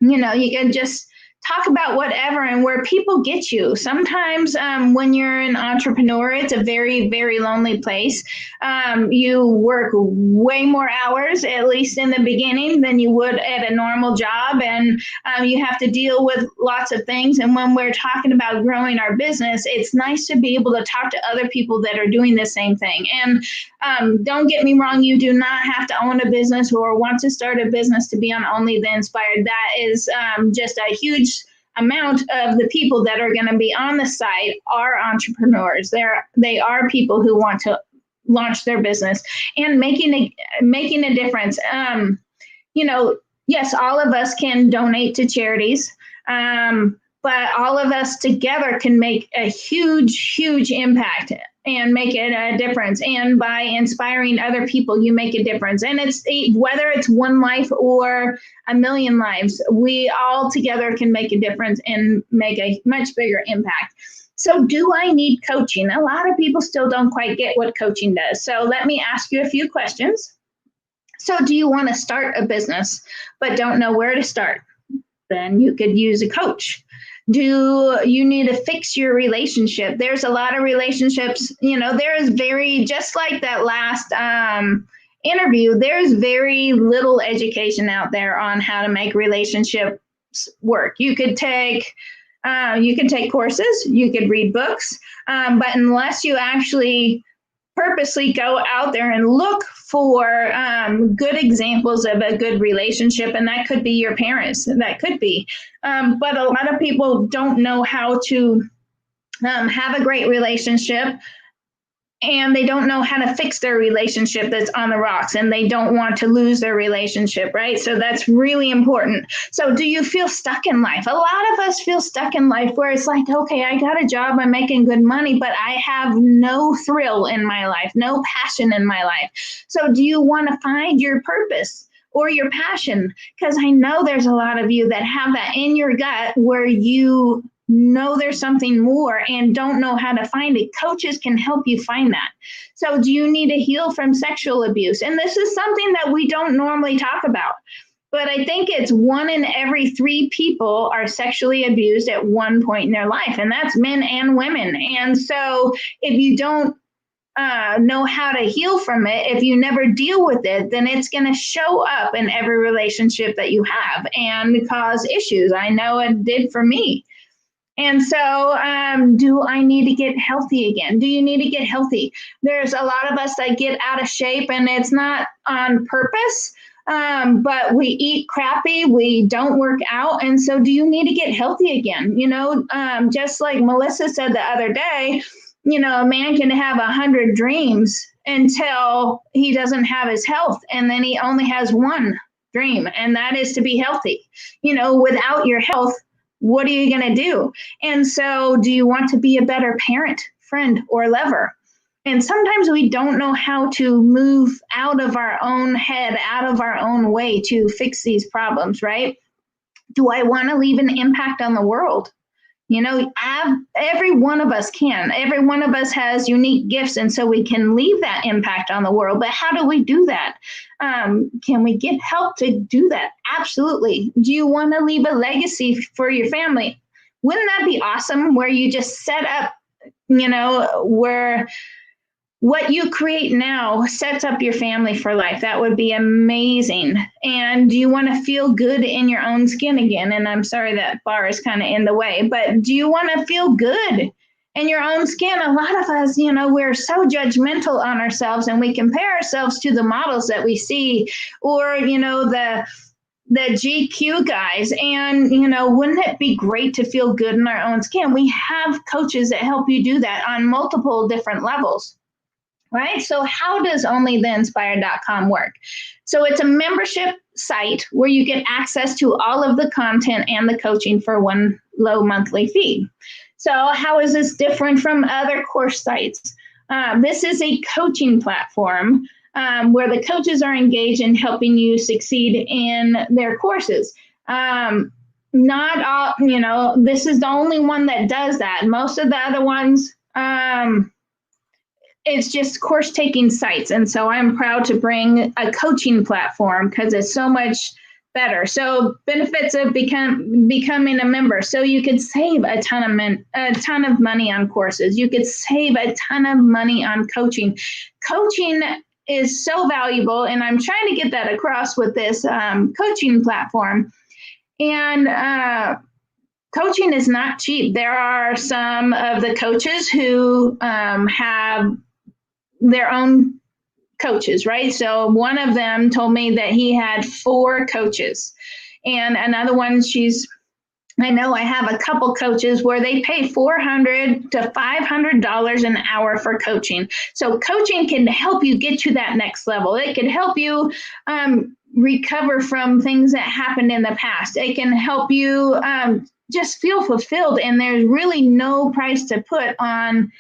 you can just talk about whatever and where people get you. Sometimes when you're an entrepreneur, it's a very, very lonely place. You work way more hours, at least in the beginning, than you would at a normal job. And you have to deal with lots of things. And when we're talking about growing our business, it's nice to be able to talk to other people that are doing the same thing. And don't get me wrong, you do not have to own a business or want to start a business to be on Only the Inspired. That is just a huge amount of the people that are going to be on the site are entrepreneurs. They are people who want to launch their business and making a difference. Yes, all of us can donate to charities, but all of us together can make a huge, huge impact and make it a difference. And by inspiring other people, you make a difference. And it's whether it's one life or a million lives, we all together can make a difference and make a much bigger impact. So do I need coaching? A lot of people still don't quite get what coaching does. So let me ask you a few questions. So do you want to start a business but don't know where to start? Then you could use a coach. Do you need to fix your relationship? There's a lot of relationships, there is just like that last interview, there's very little education out there on how to make relationships work. You could take courses, you could read books, but unless you actually purposely go out there and look for good examples of a good relationship, and that could be your parents, that could be. But a lot of people don't know how to have a great relationship, and they don't know how to fix their relationship that's on the rocks, and they don't want to lose their relationship, right? So that's really important. So do you feel stuck in life? A lot of us feel stuck in life where it's like, okay, I got a job, I'm making good money, but I have no thrill in my life, no passion in my life. So do you want to find your purpose or your passion? Because I know there's a lot of you that have that in your gut where you know there's something more and don't know how to find it. Coaches can help you find that. So do you need to heal from sexual abuse? And this is something that we don't normally talk about, but I think it's 1 in every 3 people are sexually abused at one point in their life, and that's men and women. And so if you don't know how to heal from it, if you never deal with it, then it's going to show up in every relationship that you have and cause issues. I know it did for me. And so do I need to get healthy again? Do you need to get healthy? There's a lot of us that get out of shape, and it's not on purpose, but we eat crappy, we don't work out. And so do you need to get healthy again? Just like Melissa said the other day, a man can have 100 dreams until he doesn't have his health, and then he only has one dream, and that is to be healthy. Without your health, what are you going to do? And so do you want to be a better parent, friend, or lover? And sometimes we don't know how to move out of our own head, out of our own way to fix these problems, right? Do I want to leave an impact on the world? Every one of us can. Every one of us has unique gifts, and so we can leave that impact on the world. But how do we do that? Can we get help to do that? Absolutely. Do you want to leave a legacy for your family? Wouldn't that be awesome, where you just set up, where what you create now sets up your family for life? That would be amazing. And do you want to feel good in your own skin again? And I'm sorry that bar is kind of in the way, but do you want to feel good in your own skin? A lot of us, we're so judgmental on ourselves, and we compare ourselves to the models that we see, or, the GQ guys. And, wouldn't it be great to feel good in our own skin? We have coaches that help you do that on multiple different levels. Right? So how does onlytheinspired.com work? So it's a membership site where you get access to all of the content and the coaching for one low monthly fee. So how is this different from other course sites? This is a coaching platform where the coaches are engaged in helping you succeed in their courses. Not all, this is the only one that does that. Most of the other ones, it's just course taking sites. And so I'm proud to bring a coaching platform because it's so much better. So benefits of becoming a member. So you could save a ton of money on courses. You could save a ton of money on coaching. Coaching is so valuable, and I'm trying to get that across with this coaching platform. And coaching is not cheap. There are some of the coaches who have their own coaches, right? So one of them told me that he had 4 coaches, and another one, I know I have a couple coaches where they pay $400 to $500 an hour for coaching. So coaching can help you get to that next level. It can help you recover from things that happened in the past. It can help you just feel fulfilled, and there's really no price to put on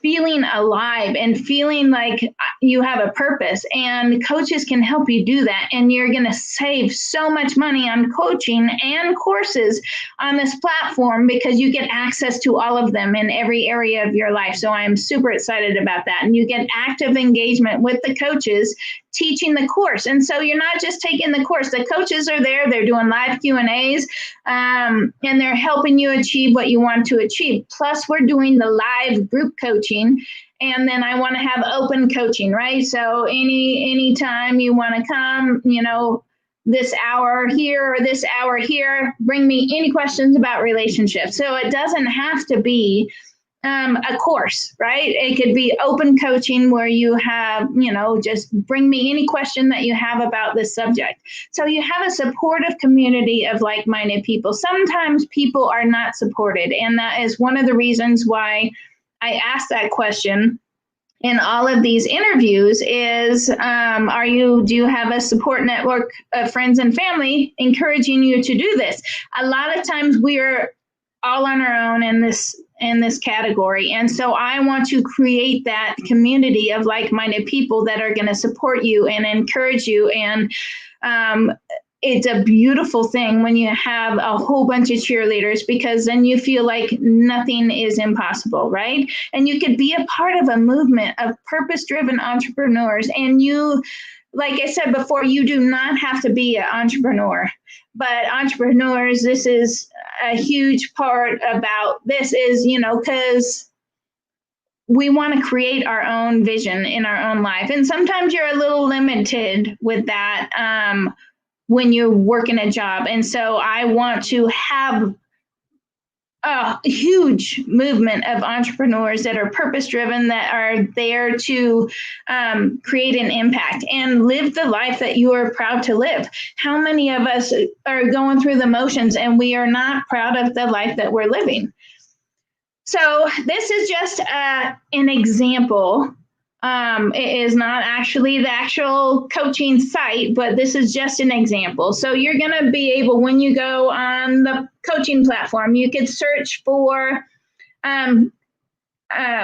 feeling alive and feeling like you have a purpose, and coaches can help you do that. And you're going to save so much money on coaching and courses on this platform because you get access to all of them in every area of your life. So I'm super excited about that. And you get active engagement with the coaches teaching the course. And so you're not just taking the course. The coaches are there. They're doing live Q&As, and they're helping you achieve what you want to achieve. Plus, we're doing the live group coaching. And then I want to have open coaching, right? So anytime you want to come, this hour here or this hour here, bring me any questions about relationships. So it doesn't have to be a course, right? It could be open coaching where you have, just bring me any question that you have about this subject. So you have a supportive community of like-minded people. Sometimes people are not supported, and that is one of the reasons why I asked that question in all of these interviews is, do you have a support network of friends and family encouraging you to do this? A lot of times we are all on our own in this category. And so I want to create that community of like-minded people that are going to support you and encourage you. And it's a beautiful thing when you have a whole bunch of cheerleaders, because then you feel like nothing is impossible, right? And you could be a part of a movement of purpose-driven entrepreneurs. And you, like I said before, you do not have to be an entrepreneur. But entrepreneurs, this is a huge part about this is, because we want to create our own vision in our own life. And sometimes you're a little limited with that when you're working a job. And so I want to have a huge movement of entrepreneurs that are purpose-driven, that are there to create an impact and live the life that you are proud to live. How many of us are going through the motions and we are not proud of the life that we're living? So this is just an example. It is not actually the actual coaching site, but this is just an example. So you're going to be able, when you go on the coaching platform, you could search for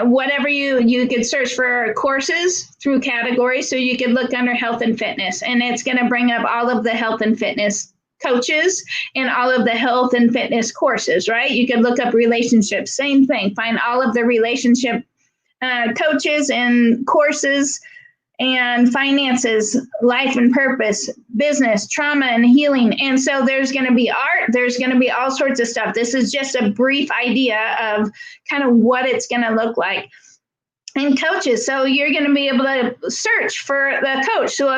whatever you could search for courses through category. So you could look under health and fitness, and it's going to bring up all of the health and fitness coaches and all of the health and fitness courses, right? You could look up relationships, same thing, find all of the relationship coaches and courses, and finances, life and purpose, business, trauma and healing. And so there's going to be art, there's going to be all sorts of stuff. This is just a brief idea of kind of what it's going to look like. And coaches, so you're going to be able to search for the coach. So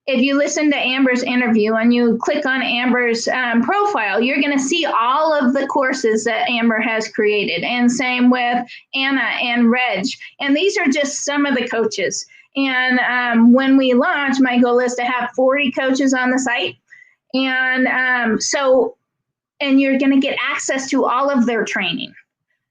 if you listen to Amber's interview and you click on Amber's profile, you're going to see all of the courses that Amber has created. And same with Anna and Reg. And these are just some of the coaches. And when we launch, my goal is to have 40 coaches on the site. And and you're going to get access to all of their training.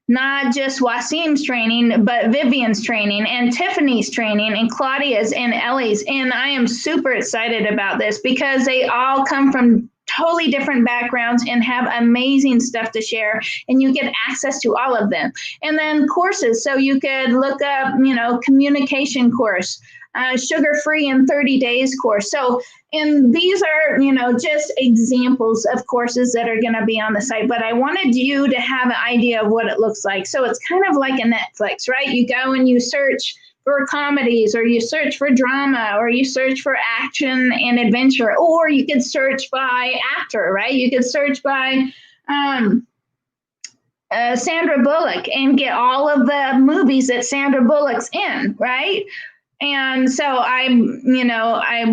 Not just Wasim's training, but Vivian's training and Tiffany's training and Claudia's and Ellie's. And I am super excited about this because they all come from totally different backgrounds and have amazing stuff to share. And you get access to all of them. And then courses. So you could look up, communication course, sugar-free in 30 days course. So, and these are, just examples of courses that are going to be on the site, but I wanted you to have an idea of what it looks like. So it's kind of like a Netflix, right? You go and you search for comedies, or you search for drama, or you search for action and adventure, or you could search by actor, right? You could search by Sandra Bullock and get all of the movies that Sandra Bullock's in, right? And so I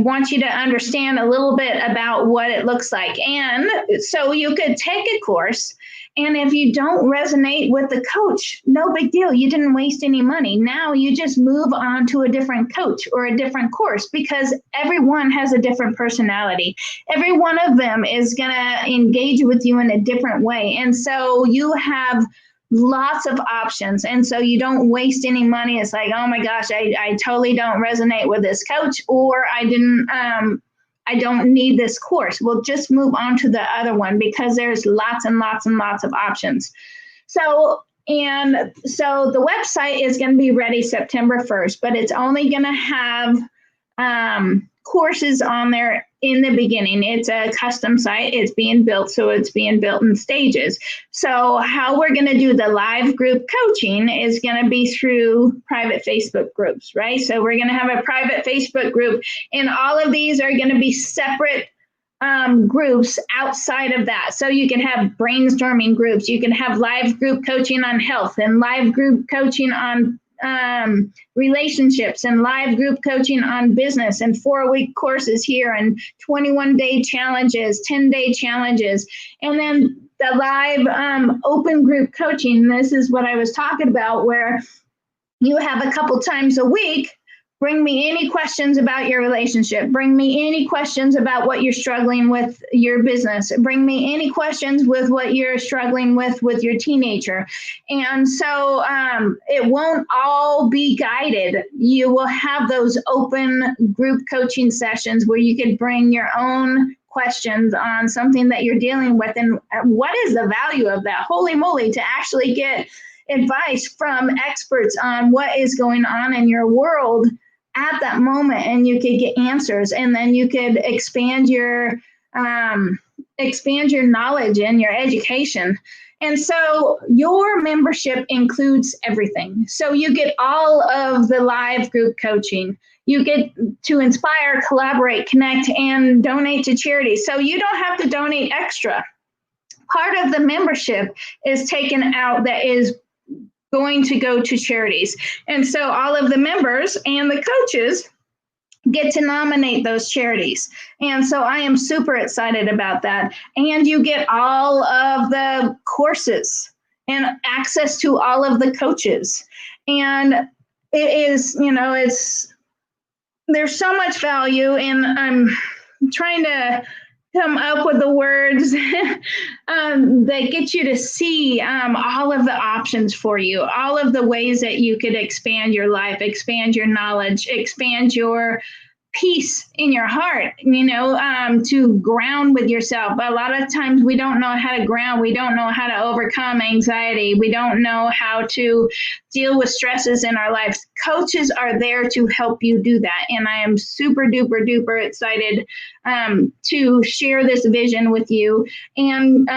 want you to understand a little bit about what it looks like. And so you could take a course, and if you don't resonate with the coach, no big deal. You didn't waste any money. Now you just move on to a different coach or a different course, because everyone has a different personality. Every one of them is going to engage with you in a different way. And so you have lots of options. And so you don't waste any money. It's like, oh my gosh, I totally don't resonate with this coach, or I don't need this course. Well, just move on to the other one, because there's lots and lots and lots of options. So And so the website is going to be ready September 1st, but it's only going to have courses on there in the beginning. It's a custom site. It's being built, so it's being built in stages. So how we're going to do the live group coaching is going to be through private Facebook groups, right? So we're going to have a private Facebook group, and all of these are going to be separate groups outside of that. So you can have brainstorming groups, you can have live group coaching on health, and live group coaching on relationships, and live group coaching on business, and 4-week courses here, and 21-day challenges, 10-day challenges, and then the live open group coaching. This is what I was talking about, where you have a couple times a week. Bring me any questions about your relationship. Bring me any questions about what you're struggling with your business. Bring me any questions with what you're struggling with your teenager. And so it won't all be guided. You will have those open group coaching sessions where you could bring your own questions on something that you're dealing with. And what is the value of that? Holy moly, to actually get advice from experts on what is going on in your world at that moment, and you could get answers, and then you could expand your knowledge and your education. And so your membership includes everything. So you get all of the live group coaching. You get to inspire, collaborate, connect, and donate to charity. So you don't have to donate extra. Part of the membership is taken out that is going to go to charities. And so all of the members and the coaches get to nominate those charities. And so I am super excited about that. And you get all of the courses and access to all of the coaches. And it is, there's so much value, and I'm trying to come up with the words that get you to see all of the options for you, all of the ways that you could expand your life, expand your knowledge, expand your peace in your heart, to ground with yourself. But a lot of times we don't know how to ground. We don't know how to overcome anxiety. We don't know how to deal with stresses in our lives. Coaches are there to help you do that. And I am super duper duper excited to share this vision with you. And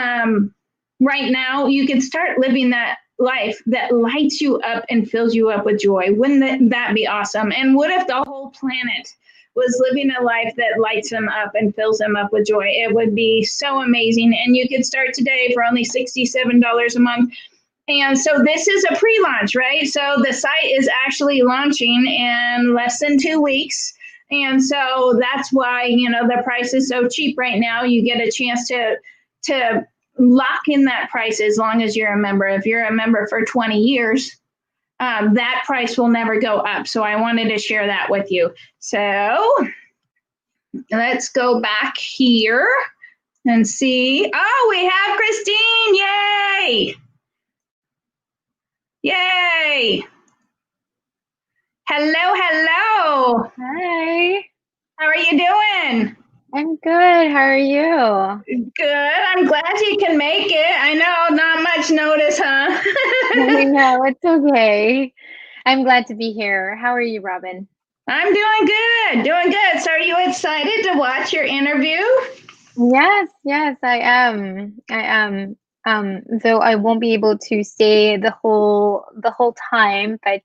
right now you can start living that life that lights you up and fills you up with joy. Wouldn't that be awesome? And what if the whole planet was living a life that lights them up and fills them up with joy? It would be so amazing. And you could start today for only $67 a month. And so this is a pre-launch, right? So the site is actually launching in less than 2 weeks. And so that's why, the price is so cheap right now. You get a chance to lock in that price as long as you're a member. If you're a member for 20 years, that price will never go up. So I wanted to share that with you. So let's go back here and see. Oh, we have Christine. Yay. Yay. Hello. Hi. How are you doing? I'm good. How are you? Good. I'm glad you can make it. I know, not much notice, huh? I know, it's okay. I'm glad to be here. How are you, Robin? I'm doing good. So are you excited to watch your interview? Yes, I am. Though I won't be able to stay the whole time, but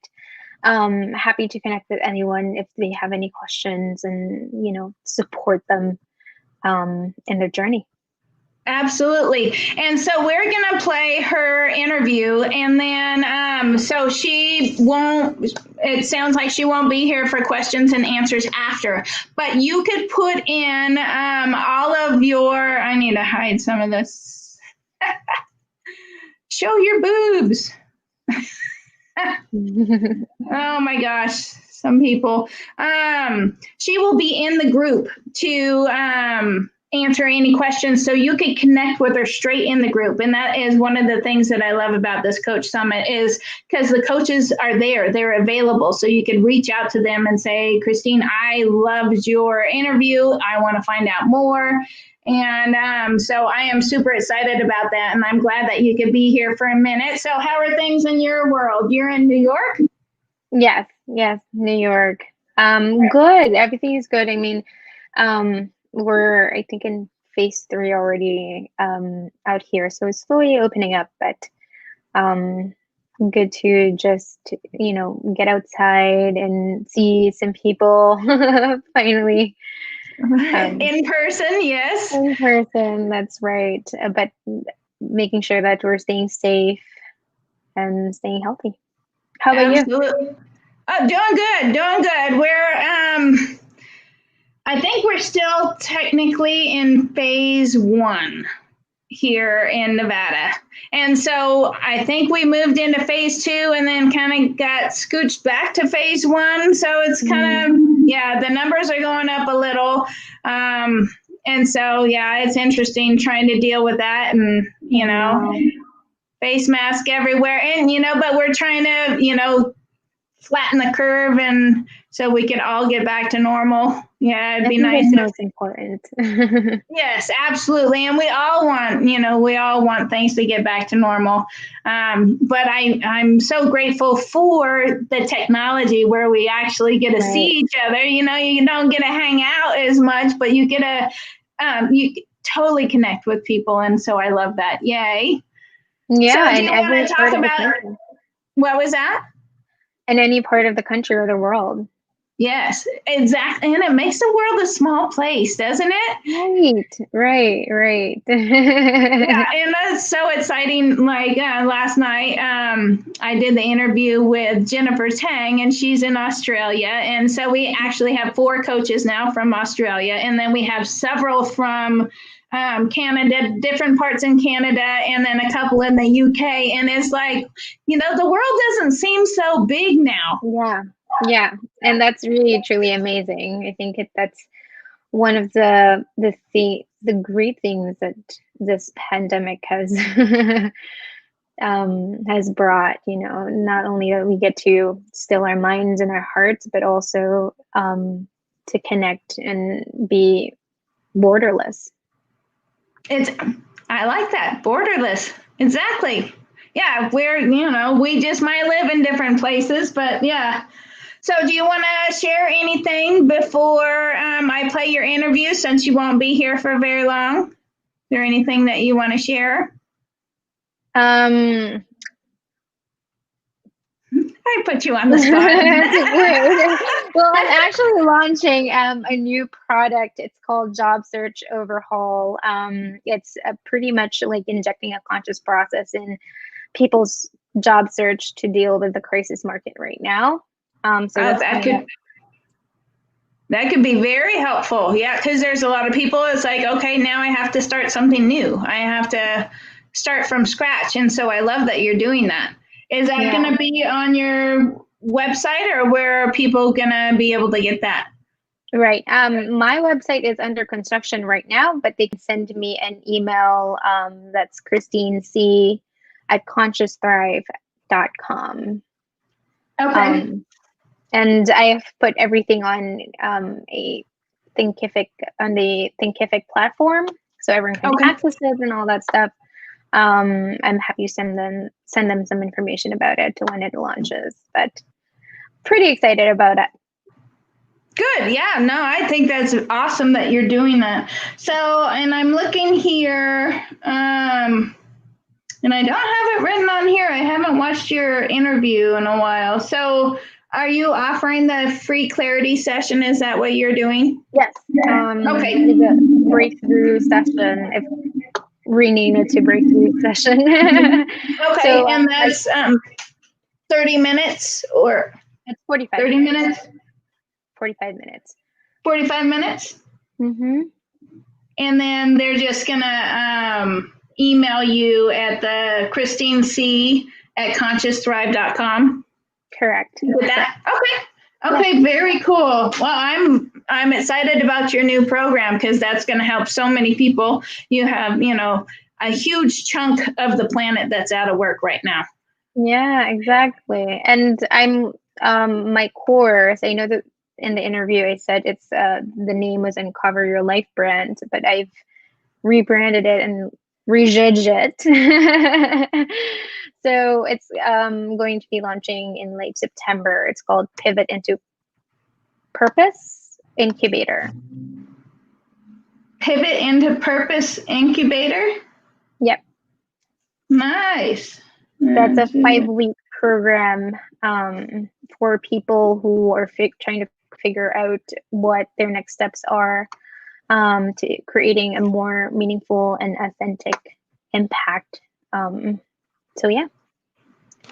happy to connect with anyone if they have any questions and, support them in their journey. Absolutely. And so we're going to play her interview, and then so it sounds like she won't be here for questions and answers after, but you could put in all of I need to hide some of this. Show your boobs. Oh my gosh, some people. She will be in the group to answer any questions, so you can connect with her straight in the group. And that is one of the things that I love about this Coach Summit, is because the coaches are there, they're available. So you can reach out to them and say, Christine, I loved your interview. I want to find out more. And so I am super excited about that. And I'm glad that you could be here for a minute. So how are things in your world? You're in New York? Yes, New York. Good. Everything is good. I mean, we're, I think, in phase 3 already out here. So it's slowly opening up, but good to just, get outside and see some people finally. In person, yes. In person, that's right. But making sure that we're staying safe and staying healthy. How about you? Oh, doing good. We're I think we're still technically in phase 1 here in Nevada. And so I think we moved into phase 2 and then kind of got scooched back to phase 1. So it's kind of, the numbers are going up a little. And so, it's interesting trying to deal with that, and, face mask everywhere. And, but we're trying to, flatten the curve, and so we can all get back to normal. Yeah, it'd be nice. Most important. Yes, absolutely. And we all want things to get back to normal. But I'm so grateful for the technology where we actually get to see each other. You don't get to hang out as much, but you get to you totally connect with people. And so I love that. Yay. Yeah. So and every part of the country. What was that? In any part of the country or the world. Yes, exactly. And it makes the world a small place, doesn't it? Right. Yeah, and that's so exciting. Like last night, I did the interview with Jennifer Tang, and she's in Australia. And so we actually have 4 coaches now from Australia. And then we have several from Canada, different parts in Canada, and then a couple in the UK. And it's like, the world doesn't seem so big now. Yeah. And that's really, truly amazing. I think that's one of the great things that this pandemic has brought, not only that we get to still our minds and our hearts, but also to connect and be borderless. I like that. Borderless. Exactly. Yeah. We just might live in different places, but yeah. So do you want to share anything before I play your interview, since you won't be here for very long? Is there anything that you want to share? I put you on the spot. Well, I'm actually launching a new product. It's called Job Search Overhaul. It's pretty much like injecting a conscious process in people's job search to deal with the crisis market right now. So that could be very helpful. Yeah, because there's a lot of people. It's like, okay, now I have to start something new. I have to start from scratch. And so I love that you're doing that. Is that going to be on your website, or where are people going to be able to get that? Right. My website is under construction right now, but they can send me an email. That's christinec@consciousthrive.com. Okay. And I have put everything on the Thinkific platform, so everyone can access it and all that stuff. I'm happy to send them some information about it when it launches, but pretty excited about it. Good. Yeah, no, I think that's awesome that you're doing that. So, and I'm looking here, and I don't have it written on here. I haven't watched your interview in a while. So are you offering the free clarity session? Is that what you're doing? Yes. Okay. The breakthrough session. If rename it to breakthrough session. Okay, so, and that's 30 minutes or it's 45 30 minutes? 45 minutes. 45 minutes? Mm-hmm. And then they're just gonna email you at the christinec@consciousthrive.com. Correct. With that? Okay, very cool. Well, I'm I'm excited about your new program because that's going to help so many people. You have, a huge chunk of the planet that's out of work right now. Yeah, exactly. And I'm my course, I know that in the interview I said it's the name was Uncover Your Life brand, but I've rebranded it and rejigged it. So it's going to be launching in late September. It's called Pivot into Purpose Incubator. Pivot into Purpose Incubator? Yep. Nice. That's a 5-week program for people who are trying to figure out what their next steps are to creating a more meaningful and authentic impact. So yeah,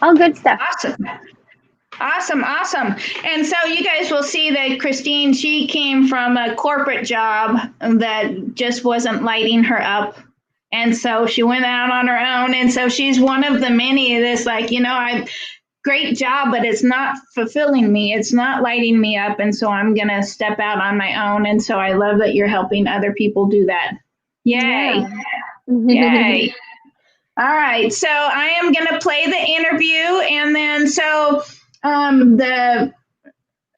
all good stuff. Awesome. And so you guys will see that Christine, she came from a corporate job that just wasn't lighting her up. And so she went out on her own. And so she's one of the many that's like, great job, but it's not fulfilling me. It's not lighting me up. And so I'm going to step out on my own. And so I love that you're helping other people do that. Yay. Yeah. Yay. All right. So I am going to play the interview. And then so the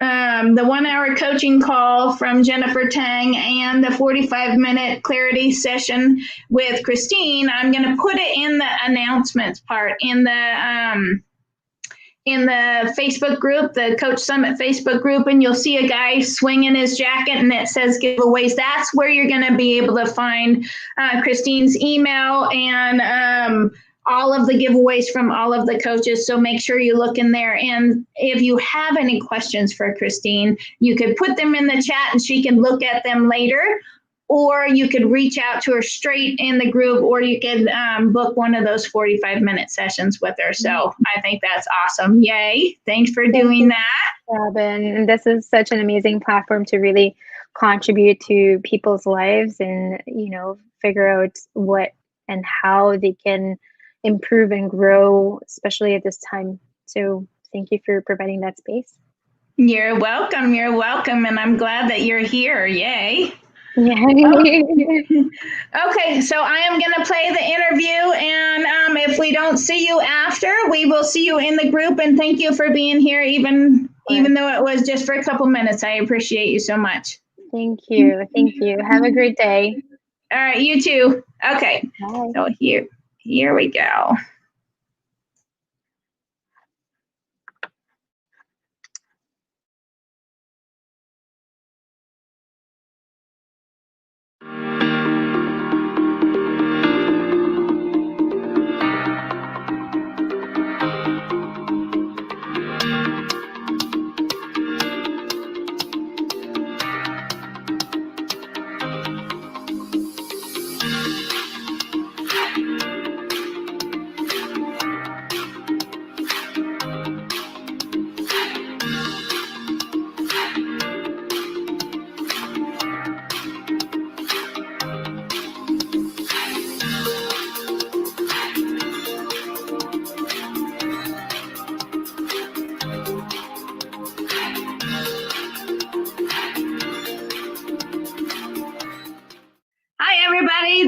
1-hour coaching call from Jennifer Tang and the 45-minute clarity session with Christine, I'm going to put it in the announcements part in the Facebook group, the Coach Summit Facebook group, and you'll see a guy swinging his jacket and it says giveaways. That's where you're going to be able to find Christine's email and all of the giveaways from all of the coaches. So make sure you look in there. And if you have any questions for Christine, you could put them in the chat and she can look at them later. Or you could reach out to her straight in the group, or you could book one of those 45-minute sessions with her. So I think that's awesome. Yay. Thanks for doing that. Robin, this is such an amazing platform to really contribute to people's lives and, figure out what and how they can improve and grow, especially at this time. So thank you for providing that space. You're welcome. And I'm glad that you're here. Yay. Okay, so I am going to play the interview, and if we don't see you after, we will see you in the group. And thank you for being here, even though it was just for a couple minutes. I appreciate you so much. Thank you. Have a great day. All right, you too. Okay, Bye. So here we go.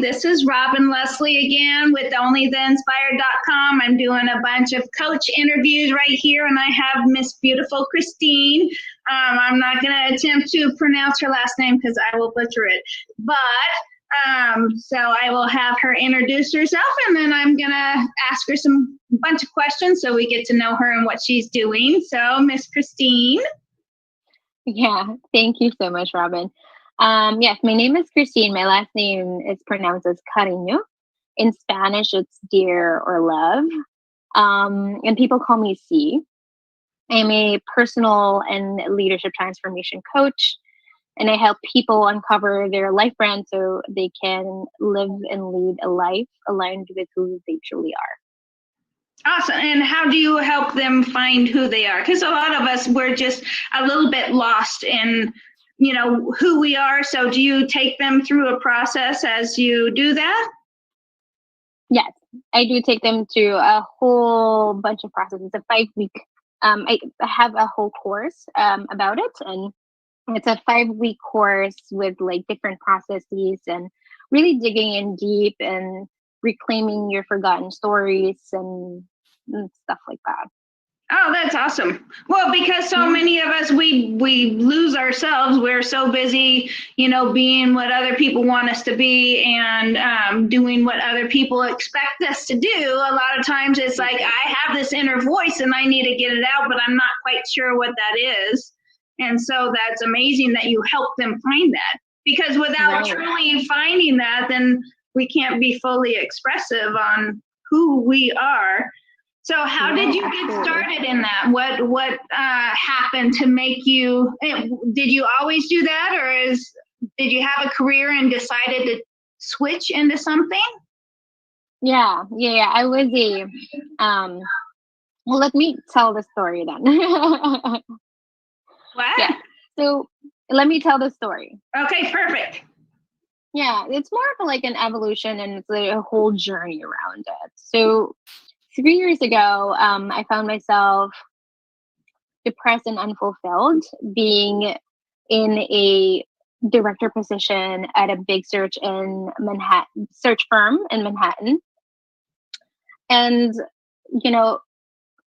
This is Robin Leslie again with onlytheinspired.com. I'm doing a bunch of coach interviews right here, and I have Miss Beautiful Christine. I'm not going to attempt to pronounce her last name because I will butcher it. But so I will have her introduce herself, and then I'm going to ask her bunch of questions so we get to know her and what she's doing. So, Miss Christine. Yeah, thank you so much, Robin. Yes, my name is Christine. My last name is pronounced as Carino. In Spanish, it's dear or love. And people call me C. I'm a personal and leadership transformation coach, and I help people uncover their life brand so they can live and lead a life aligned with who they truly are. Awesome. And how do you help them find who they are? Because a lot of us, we're just a little bit lost in who we are. So do you take them through a process as you do that? Yes, I do take them through a whole bunch of processes. It's a 5-week, I have a whole course about it. And It's a 5-week course with like different processes and really digging in deep and reclaiming your forgotten stories and stuff like that. Oh, that's awesome. Well, because so many of us, we lose ourselves. We're so busy, being what other people want us to be and doing what other people expect us to do. A lot of times it's like, I have this inner voice and I need to get it out, but I'm not quite sure what that is. And so that's amazing that you help them find that, because without truly finding that, then we can't be fully expressive on who we are. So how did you get started in that? What happened to make you, did you always do that, or did you have a career and decided to switch into something? Yeah. I was well, let me tell the story then. What? Yeah. So let me tell the story. Okay, perfect. Yeah, it's more of like an evolution, and it's like a whole journey around it. So 3 years ago, I found myself depressed and unfulfilled, being in a director position at a big search firm in Manhattan. And,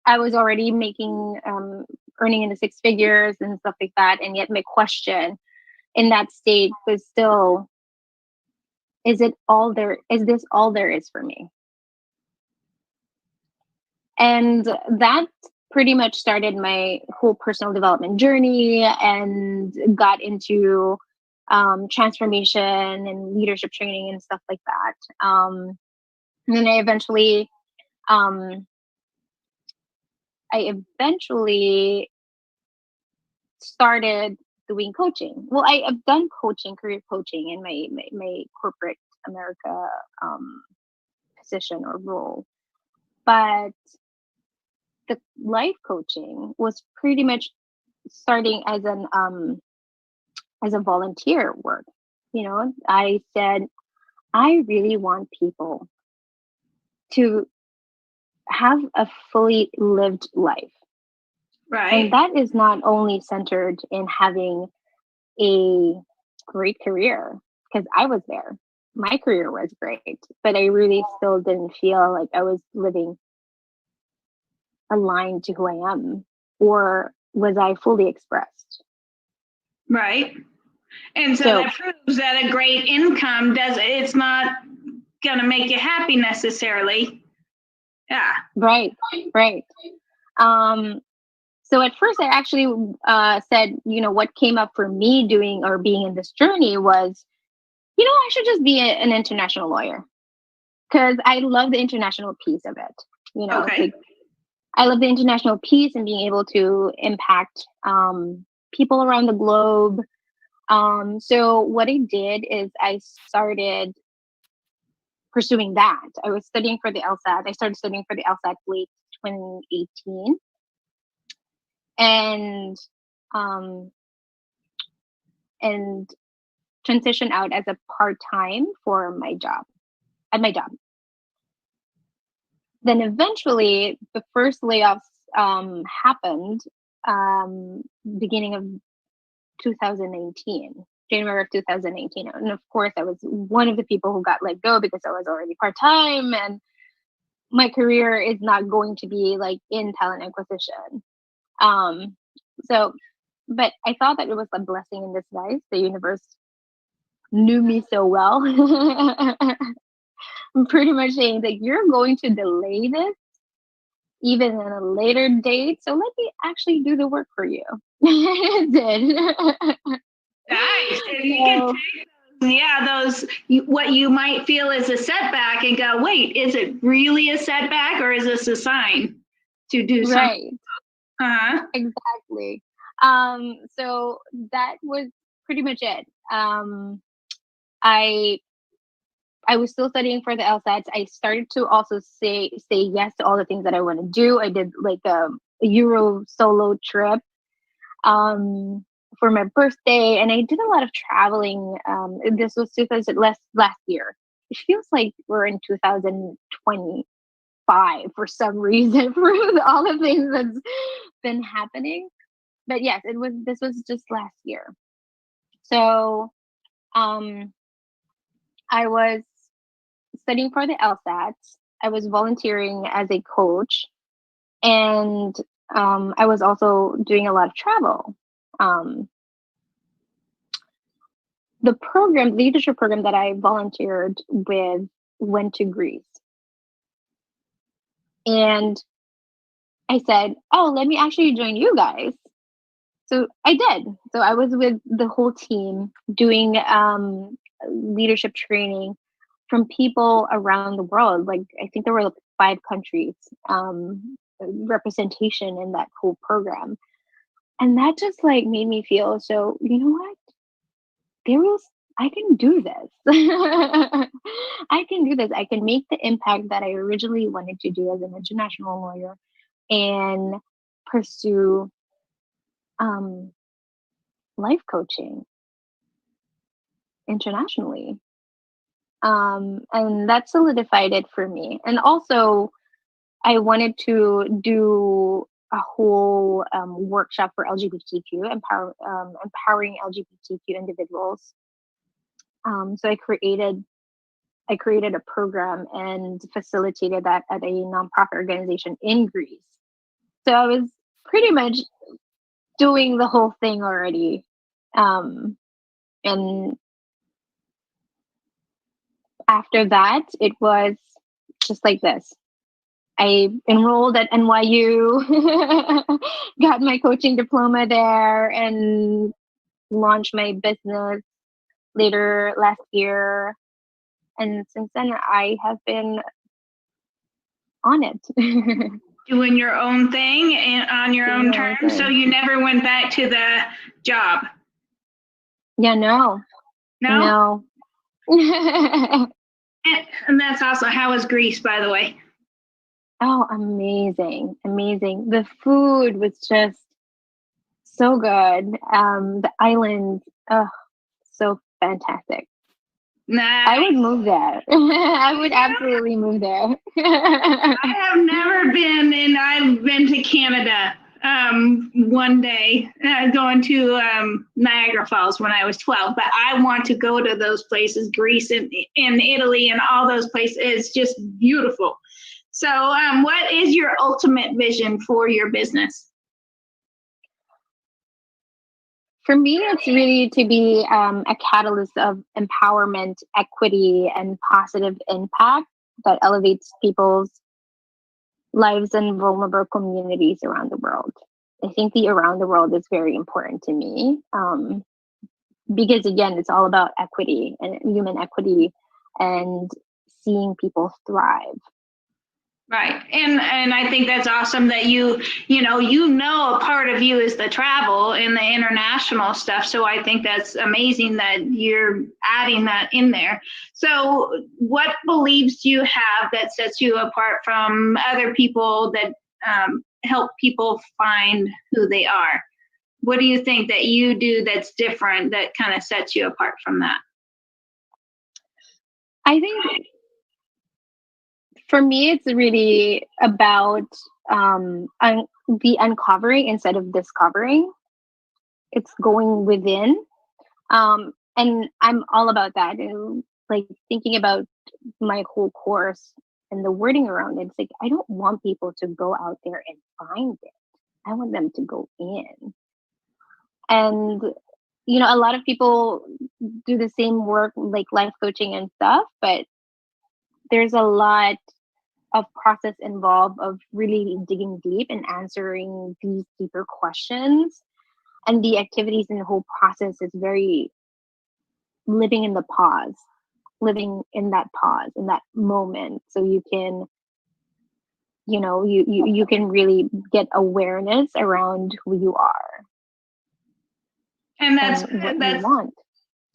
I was already earning in the 6 figures and stuff like that. And yet my question in that state was still, is this all there is for me? And that pretty much started my whole personal development journey and got into transformation and leadership training and stuff like that. And then I eventually started doing coaching. Well, I have done career coaching in my corporate America position or role, but the life coaching was pretty much starting as a volunteer work. I said, I really want people to have a fully lived life. Right. And that is not only centered in having a great career, because I was there. My career was great, but I really still didn't feel like I was living aligned to who I am, or was I fully expressed? Right. And so that proves that a great income it's not going to make you happy necessarily. Yeah. Right. So at first I actually said, what came up for me doing or being in this journey was, I should just be an international lawyer, because I love the international piece of it. Okay. Like, I love the international piece and being able to impact people around the globe. So what I did is I started pursuing that. I was studying for the LSAT. I started studying for the LSAT late 2018, and transitioned out as a part-time for my job. Then eventually, the first layoffs happened beginning of 2019, January of 2018. And of course, I was one of the people who got let go because I was already part-time, and my career is not going to be like in talent acquisition. But I thought that it was a blessing in disguise. The universe knew me so well. I'm pretty much saying that you're going to delay this even in a later date, so let me actually do the work for you. It did. Nice. If you can take those, what you might feel is a setback, and go, wait, is it really a setback, or is this a sign to do something? Right. Exactly. So that was pretty much it. I was still studying for the LSATs. I started to also say yes to all the things that I want to do. I did like a Euro solo trip for my birthday, and I did a lot of traveling. This was last year. It feels like we're in 2025 for some reason, for all the things that's been happening. But yes, this was just last year. So I was studying for the LSATs. I was volunteering as a coach, and I was also doing a lot of travel. The leadership program that I volunteered with went to Greece. And I said, oh, let me actually join you guys. So I did. So I was with the whole team doing leadership training from people around the world. Like, I think there were like 5 countries representation in that whole program. And that just like made me feel, so, you know what? I can do this. I can do this. I can make the impact that I originally wanted to do as an international lawyer and pursue life coaching internationally. And that solidified it for me. And also, I wanted to do a whole workshop for LGBTQ, empowering LGBTQ individuals. So I created a program and facilitated that at a nonprofit organization in Greece. So I was pretty much doing the whole thing already. And after that, it was just like this. I enrolled at NYU, got my coaching diploma there, and launched my business later last year. And since then, I have been on it. Doing your own thing and on your own terms. So you never went back to the job? Yeah, no. And that's also, how was Greece, by the way? Oh, amazing. The food was just so good. The island, so fantastic. Nice. I would move there. I would absolutely move there. I have never been, and I've been to Canada one day, going to Niagara Falls when I was 12. But I want to go to those places, Greece and Italy and all those places. It's just beautiful. So what is your ultimate vision for your business? For me, it's really to be a catalyst of empowerment, equity, and positive impact that elevates people's lives in vulnerable communities around the world. I think the around the world is very important to me because, again, it's all about equity and human equity and seeing people thrive. Right. And I think that's awesome that you know a part of you is the travel and the international stuff. So I think that's amazing that you're adding that in there. So what beliefs do you have that sets you apart from other people that help people find who they are? What do you think that you do that's different that kind of sets you apart from that? I think for me, it's really about the uncovering instead of discovering. It's going within. And I'm all about that. And like thinking about my whole course and the wording around it, it's like, I don't want people to go out there and find it. I want them to go in. And, a lot of people do the same work, like life coaching and stuff, but there's a lot of process involved of really digging deep and answering these deeper questions. And the activities in the whole process is very living in that pause, in that moment. So you can, you can really get awareness around who you are. And that's what you want.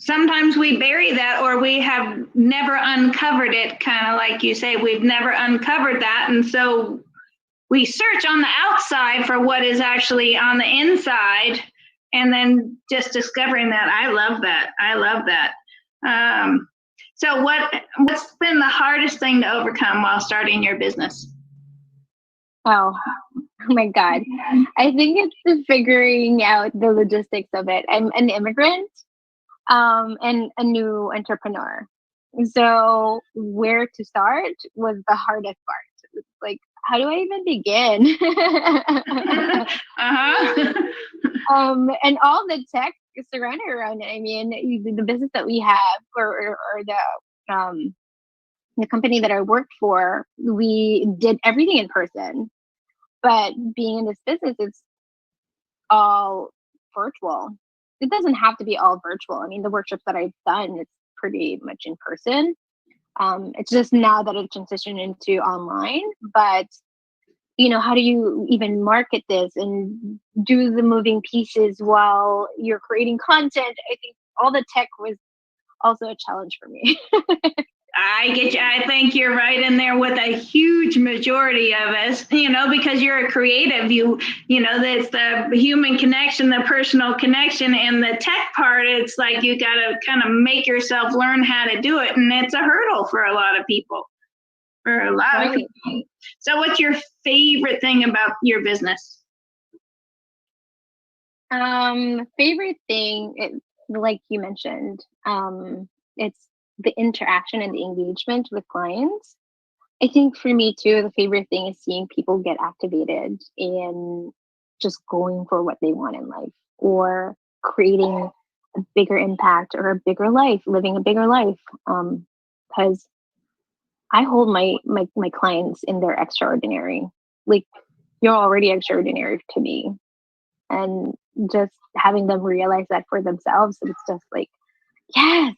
Sometimes we bury that, or we have never uncovered it, kind of like you say, we've never uncovered that. And so we search on the outside for what is actually on the inside, and then just discovering that. I love that. So what's been the hardest thing to overcome while starting your business? Oh my God. I think it's the figuring out the logistics of it. I'm an immigrant. and a new entrepreneur. So where to start was the hardest part. It's like, how do I even begin? And all the tech surrounded around it. I mean, the business that we have, or the company that I worked for, we did everything in person. But being in this business, it's all virtual. It doesn't have to be all virtual. I mean, the workshops that I've done, it's pretty much in person. It's just now that it transitioned into online. But how do you even market this and do the moving pieces while you're creating content? I think all the tech was also a challenge for me. I get you. I think you're right in there with a huge majority of us, because you're a creative. That's the human connection, the personal connection, and the tech part. It's like you got to kind of make yourself learn how to do it. And it's a hurdle for a lot of people. Of people. So what's your favorite thing about your business? Favorite thing, like you mentioned, it's the interaction and the engagement with clients. I think for me too, the favorite thing is seeing people get activated in just going for what they want in life, or creating a bigger impact or a bigger life, living a bigger life. Because I hold my clients in their extraordinary. Like, you're already extraordinary to me. And just having them realize that for themselves, it's just like, yes,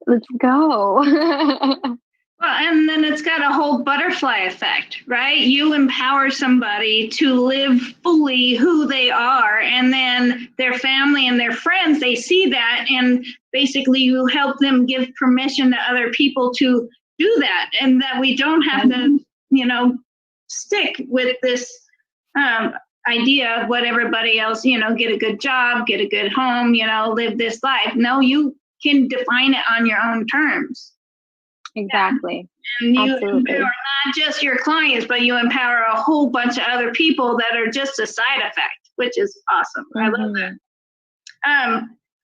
let's go. Well, and then it's got a whole butterfly effect, right? You empower somebody to live fully who they are, and then their family and their friends, they see that, and basically you help them give permission to other people to do that, and that we don't have to, stick with this idea of what everybody else, get a good job, get a good home, live this life. No, you can define it on your own terms. Exactly. Yeah. And you empower not just your clients, but you empower a whole bunch of other people that are just a side effect, which is awesome. I love that.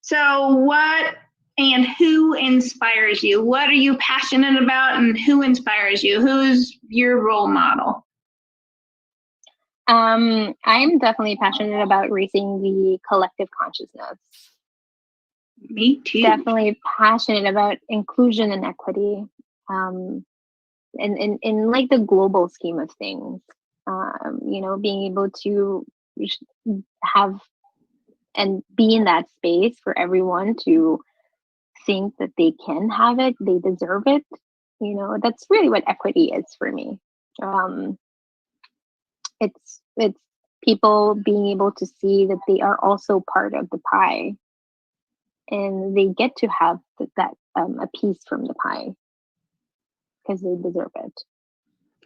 So what and who inspires you? What are you passionate about, and who inspires you? Who's your role model? I'm definitely passionate about raising the collective consciousness. Me too. Definitely passionate about inclusion and equity, in like the global scheme of things. Being able to have and be in that space for everyone to think that they can have it, they deserve it. That's really what equity is for me. It's people being able to see that they are also part of the pie, and they get to have that a piece from the pie because they deserve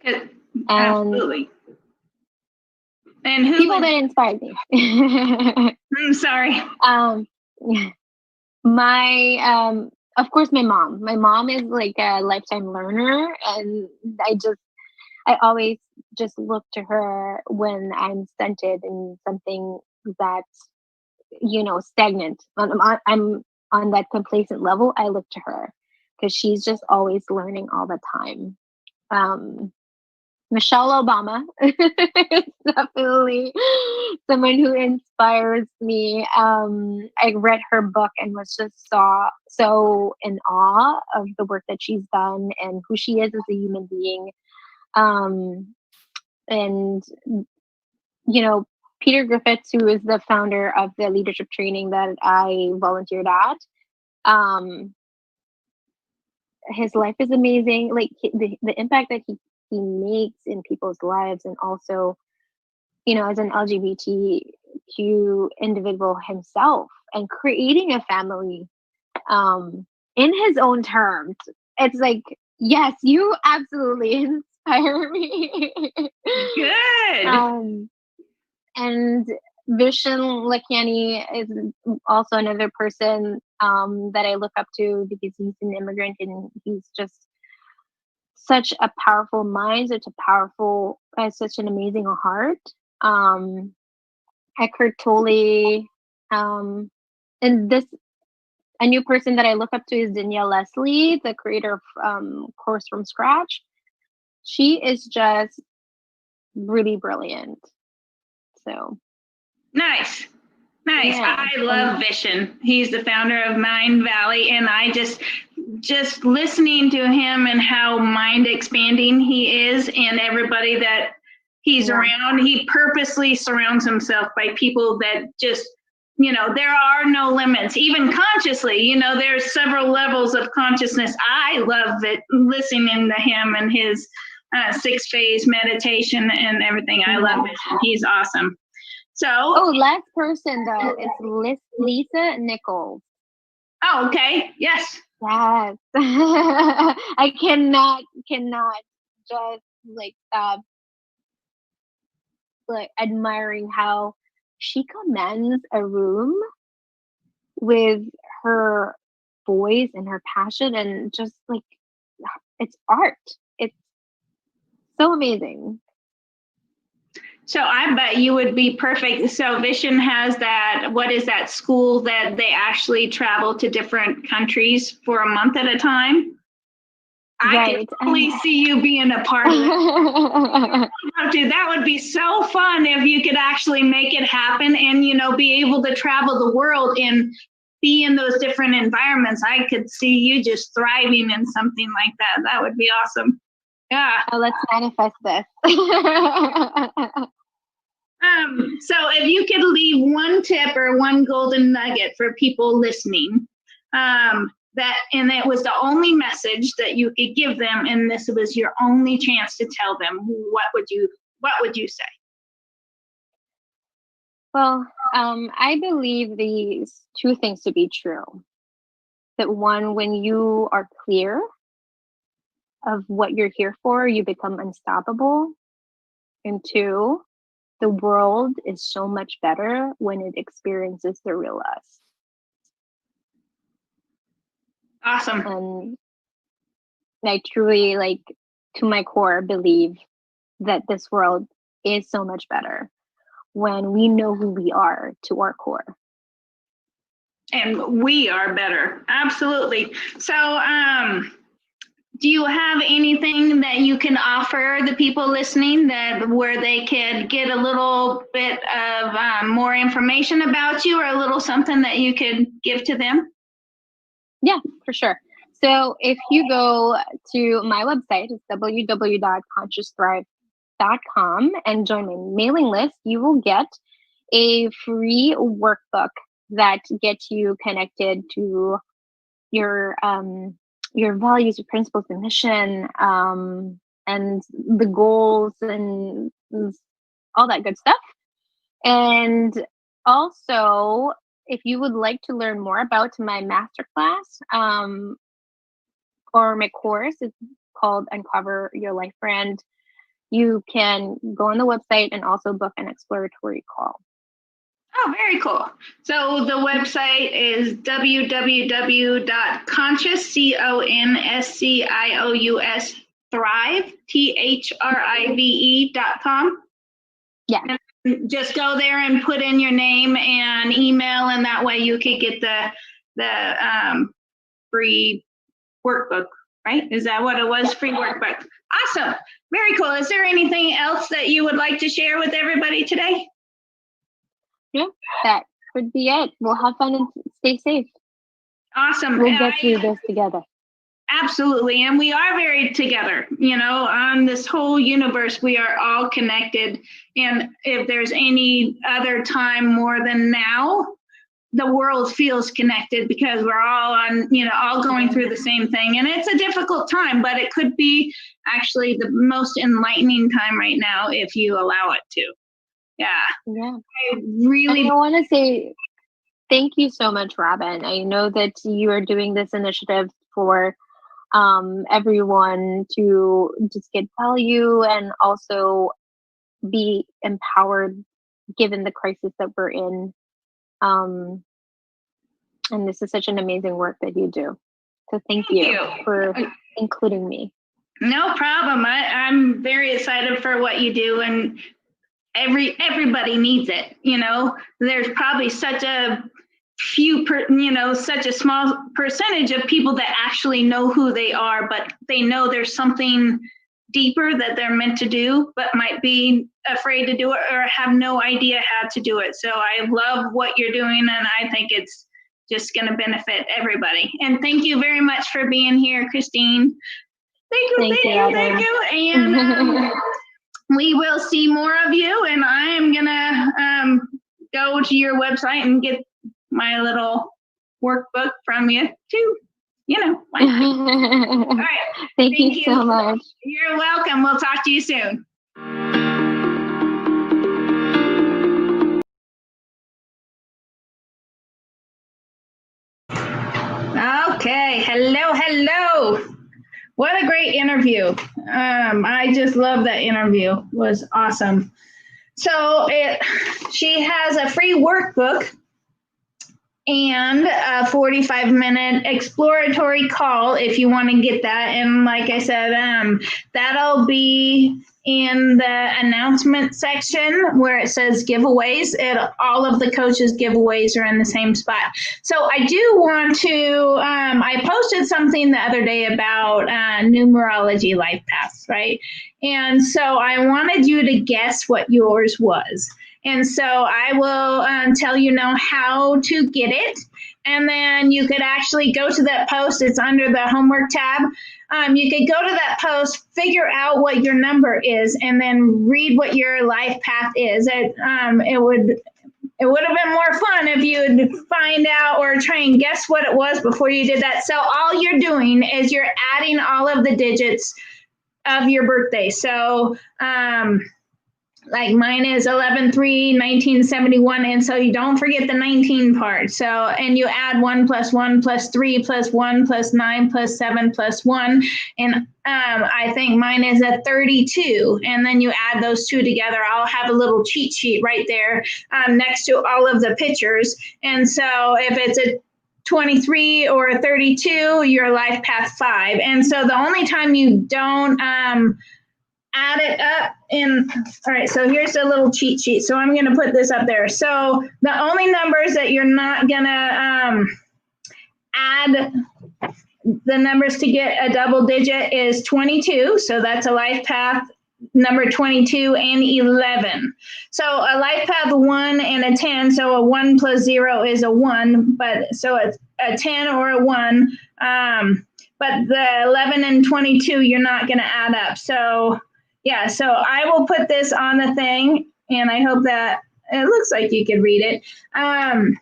it. Absolutely. And who people that inspired me? I'm sorry. Of course, my mom. My mom is like a lifetime learner, and I always just look to her when I'm stunted in something that's, stagnant. I'm on that complacent level. I look to her because she's just always learning all the time. Michelle Obama is definitely someone who inspires me. I read her book and was just so in awe of the work that she's done and who she is as a human being. And Peter Griffiths, who is the founder of the leadership training that I volunteered at, his life is amazing. Like the impact that he makes in people's lives, and also, as an LGBTQ individual himself, and creating a family in his own terms. It's like, yes, you absolutely inspire me. Good. And Vishen Lakiani is also another person that I look up to because he's an immigrant, and he's just such a powerful mind, such an amazing heart. Eckhart Tolle, and this A new person that I look up to is Danielle Leslie, the creator of Course from Scratch. She is just really brilliant. So nice. yeah. I love Vishen. He's the founder of Mind Valley, and I just listening to him and how mind expanding he is, and everybody that he's around, he purposely surrounds himself by people that just, there are no limits, even consciously. There's several levels of consciousness. I love it, listening to him and his 6-phase meditation and everything. I love it. He's awesome. So, last person though is Lisa Nichols. Oh, okay. Yes. Yes. I cannot just stop admiring how she commands a room with her voice and her passion, and just it's art. It's so amazing. So I bet you would be perfect. So Vishen has that, what is that school that they actually travel to different countries for a month at a time? I can totally see you being a part of it. That would be so fun if you could actually make it happen and, be able to travel the world and be in those different environments. I could see you just thriving in something like that. That would be awesome. Yeah. Oh, let's manifest this. So if you could leave one tip or one golden nugget for people listening, and it was the only message that you could give them, and this was your only chance to tell them, what would you say? Well, I believe these two things to be true. That one, when you are clear of what you're here for, you become unstoppable. And two, the world is so much better when it experiences the real us. Awesome. And I truly, to my core, believe that this world is so much better when we know who we are to our core. And we are better. Absolutely. So, do you have anything that you can offer the people listening where they could get a little bit of more information about you, or a little something that you could give to them? Yeah, for sure. So if you go to my website, it's www.consciousthrive.com, and join my mailing list, you will get a free workbook that gets you connected to your values, your principles, and mission, and the goals and all that good stuff. And also, if you would like to learn more about my masterclass or my course, it's called Uncover Your Life Brand, you can go on the website and also book an exploratory call. Oh, very cool. So the website is www.conscious, CONSCIOUS, thrive, THRIVE.com. Yeah. And just go there and put in your name and email, and that way you could get the free workbook, right? Is that what it was? Free workbook. Awesome. Very cool. Is there anything else that you would like to share with everybody today? Yeah, that would be it. We'll have fun and stay safe. Awesome. We'll get through this together. Absolutely. And we are very together, on this whole universe, we are all connected. And if there's any other time more than now, the world feels connected because we're all all going through the same thing. And it's a difficult time, but it could be actually the most enlightening time right now if you allow it to. Yeah. I want to say thank you so much, Robin. I know that you are doing this initiative for everyone to just get value and also be empowered given the crisis that we're in. And this is such an amazing work that you do. So thank you for including me. No problem. I'm very excited for what you do, and everybody needs it. There's probably such a such a small percentage of people that actually know who they are, but they know there's something deeper that they're meant to do, but might be afraid to do it or have no idea how to do it. So I love what you're doing, and I think it's just going to benefit everybody. And thank you very much for being here, Christine. Thank you. And we will see more of you, and I am going to go to your website and get my little workbook from you too. All right. Thank you so much. You're welcome. We'll talk to you soon. Okay. Hello. What a great interview. I just love that interview. It was awesome. So she has a free workbook and a 45-minute exploratory call if you want to get that. And like I said, that'll be in the announcement section where it says giveaways. All of the coaches' giveaways are in the same spot. So I do want to, I posted something the other day about numerology life paths, right? And so I wanted you to guess what yours was. And so I will tell you now how to get it. And then you could actually go to that post. It's under the homework tab. You could go to that post, figure out what your number is, and then read what your life path is. It would have been more fun if you would find out or try and guess what it was before you did that. So all you're doing is you're adding all of the digits of your birthday. So like mine is 11/3/1971, and so you don't forget the 19 part. So, and you add 1 + 1 + 3 + 1 + 9 + 7 + 1, and I think mine is a 32, and then you add those two together. I'll have a little cheat sheet right there next to all of the pictures, and so if it's a 23 or a 32, your life path 5, and so the only time you don't add it up all right, so here's a little cheat sheet. So I'm going to put this up there. So the only numbers that you're not going to add the numbers to get a double digit is 22. So that's a life path number 22 and 11. So a life path 1 and a 10. So a 1 + 0 is a 1, but so it's a 10 or a 1. But the 11 and 22, you're not going to add up. So yeah, so I will put this on the thing, and I hope that it looks like you could read it. And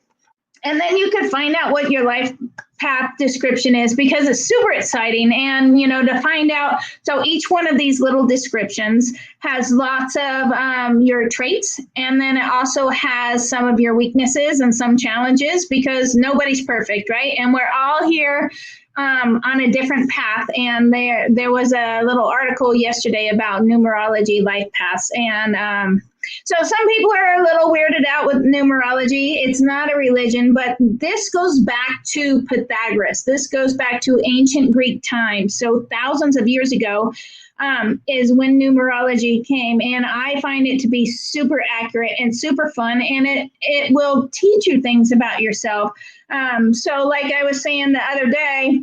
then you could find out what your life path description is, because it's super exciting. And, to find out, so each one of these little descriptions has lots of your traits, and then it also has some of your weaknesses and some challenges, because nobody's perfect, right? And we're all here on a different path. And there was a little article yesterday about numerology life paths. And so some people are a little weirded out with numerology. It's not a religion, but this goes back to Pythagoras. This goes back to ancient Greek times. So thousands of years ago is when numerology came. And I find it to be super accurate and super fun. And it will teach you things about yourself. So like I was saying the other day,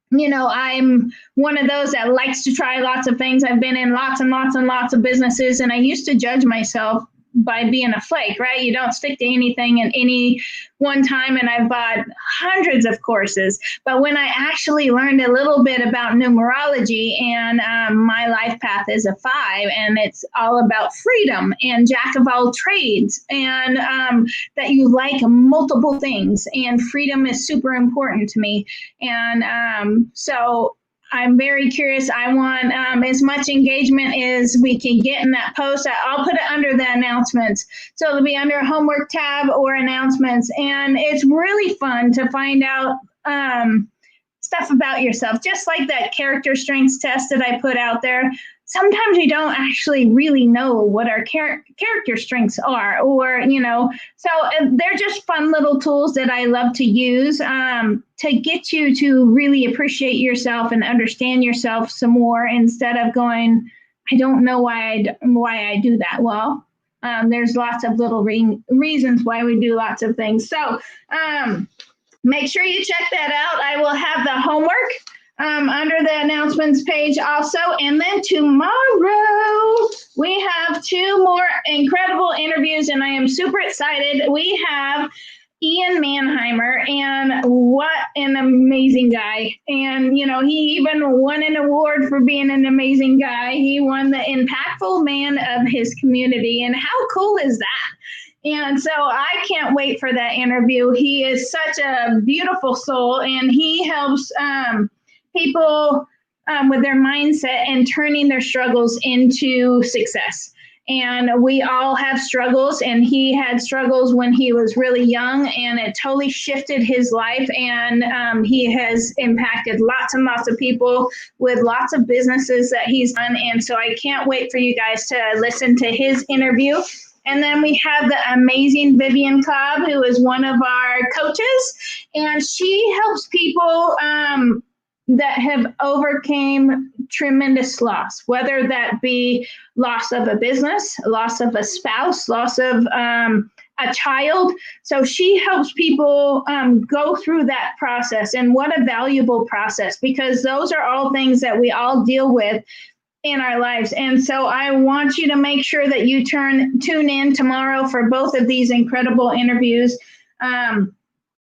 I'm one of those that likes to try lots of things. I've been in lots and lots and lots of businesses, and I used to judge myself by being a flake, right? You don't stick to anything at any one time, and I've bought hundreds of courses. But when I actually learned a little bit about numerology, and my life path is a 5, and it's all about freedom and jack of all trades, and that you like multiple things, and freedom is super important to me. And so I'm very curious. I want as much engagement as we can get in that post. I'll put it under the announcements. So it'll be under homework tab or announcements. And it's really fun to find out stuff about yourself, just like that character strengths test that I put out there. Sometimes we don't actually really know what our character strengths are, or, so they're just fun little tools that I love to use to get you to really appreciate yourself and understand yourself some more, instead of going, I don't know why I do that. Well, There's lots of little reasons why we do lots of things. So make sure you check that out. I will have the homework under the announcements page also. And then tomorrow we have 2 more incredible interviews, and I am super excited. We have Ian Mannheimer, and what an amazing guy. And, you know, he even won an award for being an amazing guy. He won the Impactful Man of his community. And how cool is that? And so I can't wait for that interview. He is such a beautiful soul, and he helps people with their mindset and turning their struggles into success. And we all have struggles, and he had struggles when he was really young, and it totally shifted his life. And he has impacted lots and lots of people with lots of businesses that he's done. And so I can't wait for you guys to listen to his interview. And then we have the amazing Vivian Cobb, who is one of our coaches, and she helps people that have overcame tremendous loss, whether that be loss of a business, loss of a spouse, loss of a child. So she helps people go through that process, and what a valuable process, because those are all things that we all deal with in our lives. And so I want you to make sure that you tune in tomorrow for both of these incredible interviews.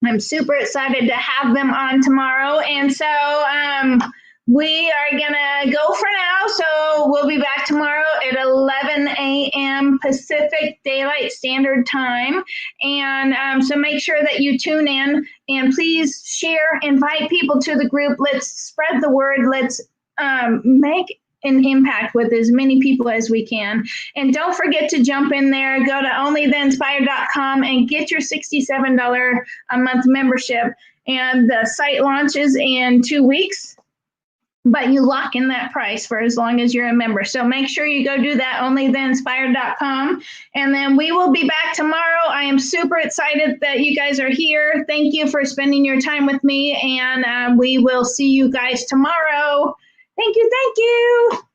I'm super excited to have them on tomorrow. And so we are going to go for now. So we'll be back tomorrow at 11 a.m. Pacific Daylight Standard Time. And so make sure that you tune in, and please share, invite people to the group. Let's spread the word. Let's make an impact with as many people as we can. And don't forget to jump in there, go to onlytheinspired.com and get your $67 a month membership. And the site launches in 2 weeks, but you lock in that price for as long as you're a member. So make sure you go do that, onlytheinspired.com. And then we will be back tomorrow. I am super excited that you guys are here. Thank you for spending your time with me, and we will see you guys tomorrow. Thank you. Thank you.